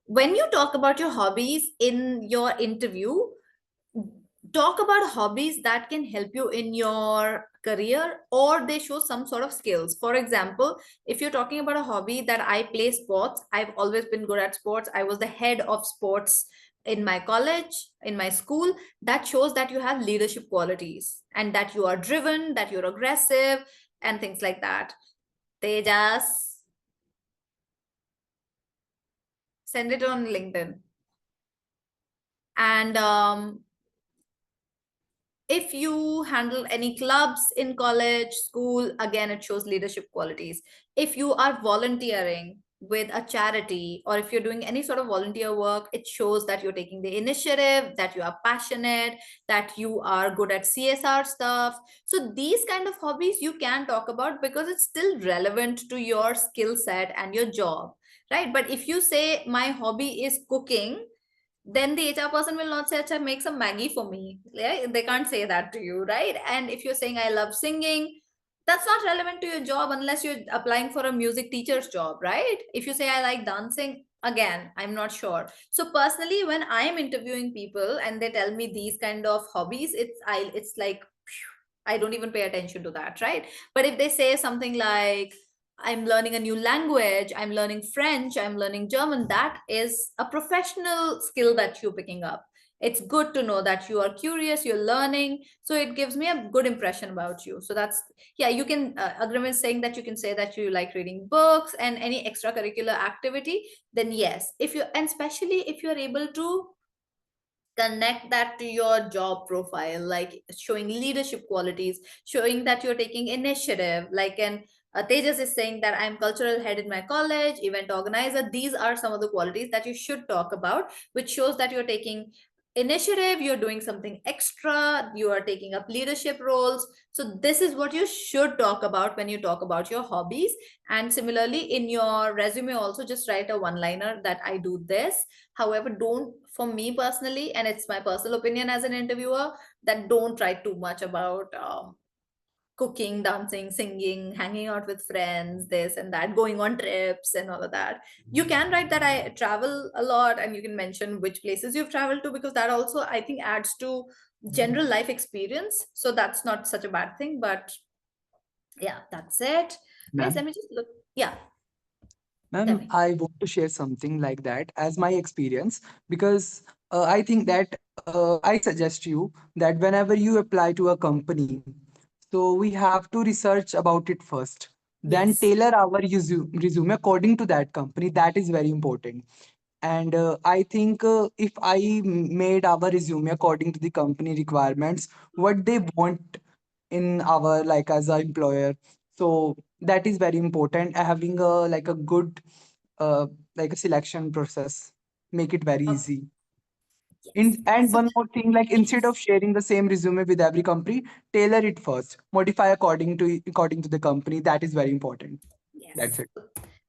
When you talk about your hobbies in your interview, talk about hobbies that can help you in your career, or they show some sort of skills. For example, if you're talking about a hobby that I play sports, I've always been good at sports. I was the head of sports in my college, in my school. That shows that you have leadership qualities and that you are driven, that you're aggressive, and things like that. Tejas, send it on LinkedIn. And if you handle any clubs in college, school, again, it shows leadership qualities. If you are volunteering with a charity, or if you're doing any sort of volunteer work, it shows that you're taking the initiative, that you are passionate, that you are good at CSR stuff. So these kind of hobbies you can talk about because it's still relevant to your skill set and your job, right? But if you say my hobby is cooking, then the HR person will not say, "Acha, make some Maggie for me." Yeah, they can't say that to you, right? And if you're saying, "I love singing," that's not relevant to your job unless you're applying for a music teacher's job, right? If you say, "I like dancing," again, I'm not sure. So personally, when I'm interviewing people and they tell me these kind of hobbies, it's like, phew, I don't even pay attention to that, right? But if they say something like, I'm learning a new language, I'm learning French, I'm learning German, that is a professional skill that you're picking up. It's good to know that you are curious, you're learning. So it gives me a good impression about you. So that's, yeah, you can, Agrim is saying that you can say that you like reading books and any extracurricular activity, then yes. If you, and especially if you're able to connect that to your job profile, like showing leadership qualities, showing that you're taking initiative, like an Tejas is saying that I'm cultural head in my college, event organizer. These are some of the qualities that you should talk about, which shows that you're taking initiative, you're doing something extra, you are taking up leadership roles. So this is what you should talk about when you talk about your hobbies. And similarly, in your resume also, just write a one-liner that I do this. However, don't, for me personally, and it's my personal opinion as an interviewer, that don't write too much about cooking, dancing, singing, hanging out with friends, this and that, going on trips and all of that. You can write that I travel a lot, and you can mention which places you've traveled to, because that also, I think, adds to general life experience. So that's not such a bad thing. But yeah, that's it. Guys, Ma'am, let me just look. Yeah, tell ma'am, me. I want to share something like that as my experience because I think that I suggest you that whenever you apply to a company, so we have to research about it first, then Yes. tailor our resume according to that company. That is very important. And I think if I made our resume according to the company requirements, what they want in our like as an employer, so that is very important. Having a like a good uh, like a selection process, make it very Okay. easy. Yes. And So one more thing, like instead yes. of sharing the same resume with every company, tailor it first, modify according to the company. That is very important. That's Yes. it.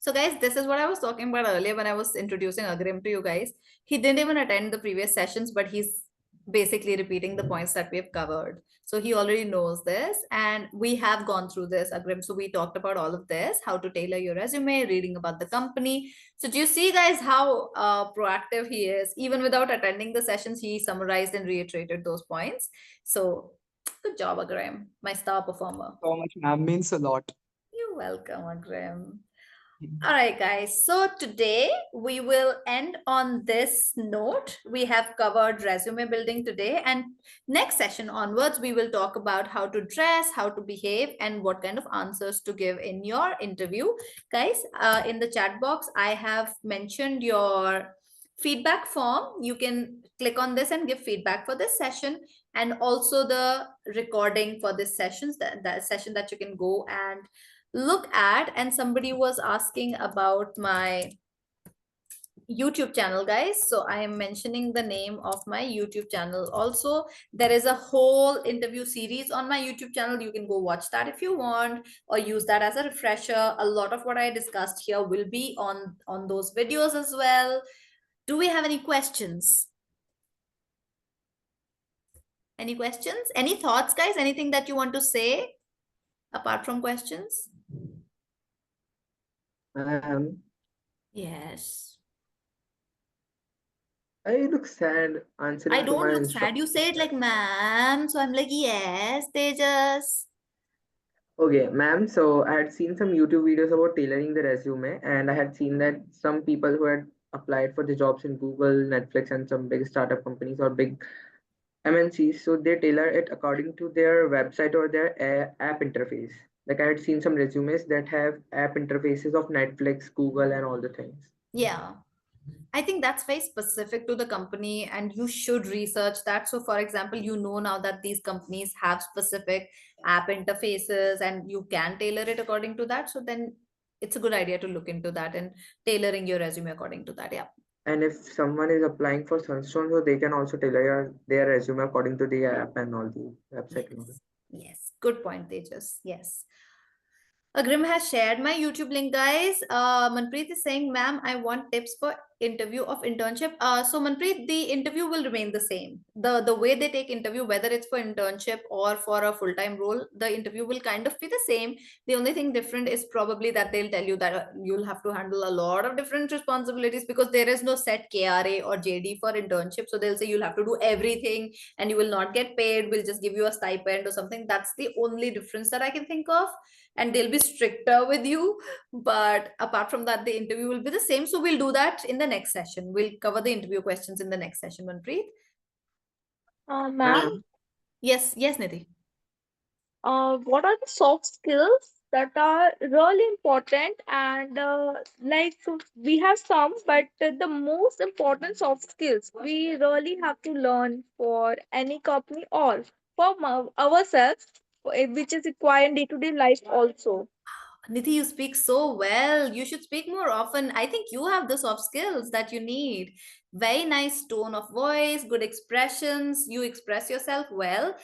So guys, this is what I was talking about earlier when I was introducing Agrim to you guys. He didn't even attend the previous sessions, but he's basically repeating the points that we have covered. So he already knows this, and we have gone through this, Agrim. So we talked about all of this, how to tailor your resume, reading about the company. So do you see, guys, how proactive he is? Even without attending the sessions, he summarized and reiterated those points. So good job, Agrim, my star performer. So much, ma'am. Means a lot. You're welcome, Agrim. All right, guys. So today we will end on this note. We have covered resume building today, and next session onwards, we will talk about how to dress, how to behave, and what kind of answers to give in your interview. Guys, in the chat box, I have mentioned your feedback form. You can click on this and give feedback for this session, and also the recording for this sessions, that session that you can go and look at. And somebody was asking about my YouTube channel, guys. So I am mentioning the name of my YouTube channel. Also, there is a whole interview series on my YouTube channel. You can go watch that if you want, or use that as a refresher. A lot of what I discussed here will be on those videos as well. Do we have any questions? Any questions? Any thoughts, guys? Anything that you want to say apart from questions? Yes. I look sad answering I to don't my look sad. You say it like ma'am. So I'm like, yes, Tejas. Okay, ma'am. So I had seen some YouTube videos about tailoring the resume, and I had seen that some people who had applied for the jobs in Google, Netflix, and some big startup companies or big MNCs, so they tailor it according to their website or their app interface. Like I had seen some resumes that have app interfaces of Netflix, Google, and all the things. Yeah. I think that's very specific to the company, and you should research that. So, for example, you know now that these companies have specific app interfaces and you can tailor it according to that. So, then it's a good idea to look into that and tailoring your resume according to that. Yeah. And if someone is applying for Sunstone, so they can also tailor their resume according to the app and all the website. and all that. Yes. Good point, Tejas. Yes. Agrim has shared my YouTube link, guys. Manpreet is saying, ma'am, I want tips for interview of internship. So Manpreet, the interview will remain the same. The way they take interview, whether it's for internship or for a full-time role, the interview will kind of be the same. The only thing different is probably that they'll tell you that you'll have to handle a lot of different responsibilities, because there is no set KRA or JD for internship. So they'll say you'll have to do everything and you will not get paid. We'll just give you a stipend or something. That's the only difference that I can think of. And they'll be stricter with you, but apart from that, the interview will be the same. So we'll do that in the next session. We'll cover the interview questions in the next session. Manpreet? Ma'am, Yes, Nidhi. what are the soft skills that are really important? And like we have some, but the most important soft skills we really have to learn for any company or for ourselves, which is required in day-to-day life also. Nidhi, you speak so well. You should speak more often. I think you have the soft skills that you need. Very nice tone of voice, good expressions. You express yourself well.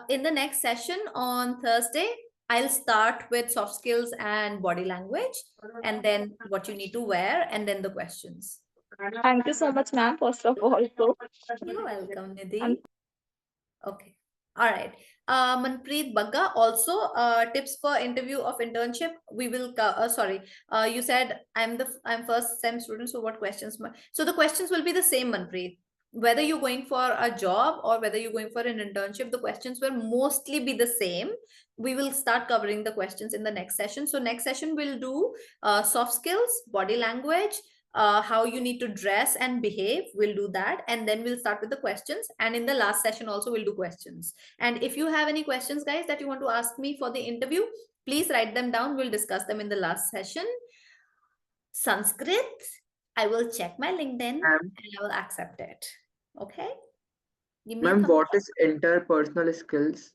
In the next session on Thursday, I'll start with soft skills and body language, and then what you need to wear, and then the questions. Thank you so much, ma'am, first of all. You're welcome, Nidhi. And Okay. All right. Manpreet Bagga, also tips for interview of internship. We will sorry. You said I'm first sem student. So what questions? So the questions will be the same, Manpreet. Whether you're going for a job or whether you're going for an internship, the questions will mostly be the same. We will start covering the questions in the next session. So next session we'll do soft skills, body language, how you need to dress and behave. We'll do that, and then we'll start with the questions, and in the last session also we'll do questions. And if you have any questions, guys, that you want to ask me for the interview, please write them down. We'll discuss them in the last session. Sanskrit, I will check my LinkedIn and I will accept it. Okay, give me a Ma'am, thumbs what up. is interpersonal skills?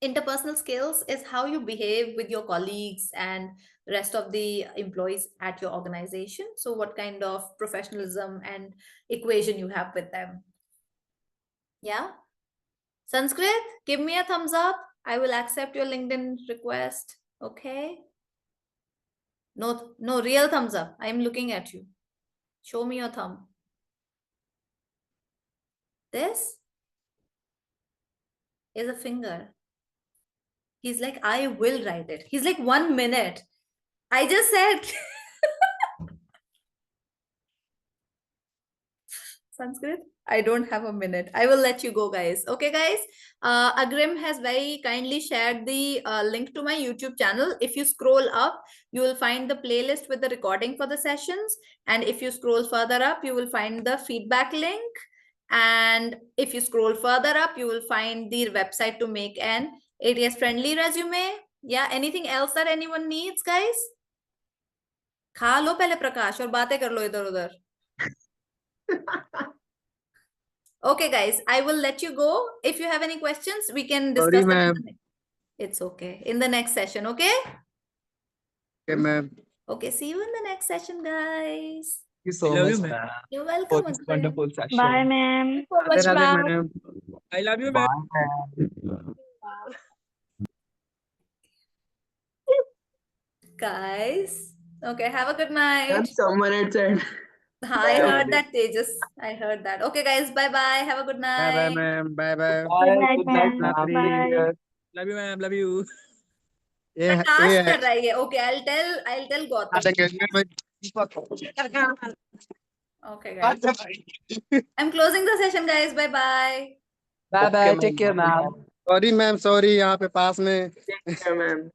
Interpersonal skills is how you behave with your colleagues and rest of the employees at your organization. So what kind of professionalism and equation you have with them. Yeah. Sanskrit, give me a thumbs up. I will accept your LinkedIn request. Okay. No, real thumbs up. I'm looking at you. Show me your thumb. This? is a finger. He's like, I will write it. He's like, 1 minute. I just said Sanskrit. I don't have a minute. I will let you go, guys. Okay, guys. Agrim has very kindly shared the link to my YouTube channel. If you scroll up, you will find the playlist with the recording for the sessions. And if you scroll further up, you will find the feedback link. And if you scroll further up, you will find the website to make an ATS friendly resume. Yeah, anything else that anyone needs, guys? खा लो पहले प्रकाश और बातें कर लो इधर उधर. Okay, guys, I will let you go. If you have any questions, we can discuss Sorry, them. ma'am. It's okay. In the next session, okay? Okay, ma'am. Okay, see you in the next session, guys. Thank you so love much, you, ma'am, You're for welcome, this Agrim. wonderful session. Bye, ma'am. So much, Radhe, ma'am. madam. I love you, Bye, ma'am. ma'am. Guys, okay, have a good night. Ma'am, someone had said. I heard that, Tejas. I heard that. Okay, guys, bye-bye. Have a good Bye, bye, night. ma'am. Bye, bye. Good night, Good night, ma'am. ma'am. Bye. Take care. Love you, ma'am. Love you. Yeah, Prakash yeah. कर रहा है ये. Okay, I'll tell Gautam. Okay, guys. I'm closing the session, guys. Bye-bye. Bye bye. Okay, Take care, ma'am. ma'am. Sorry, ma'am. Sorry, यहाँ पे पास में. Take care, ma'am.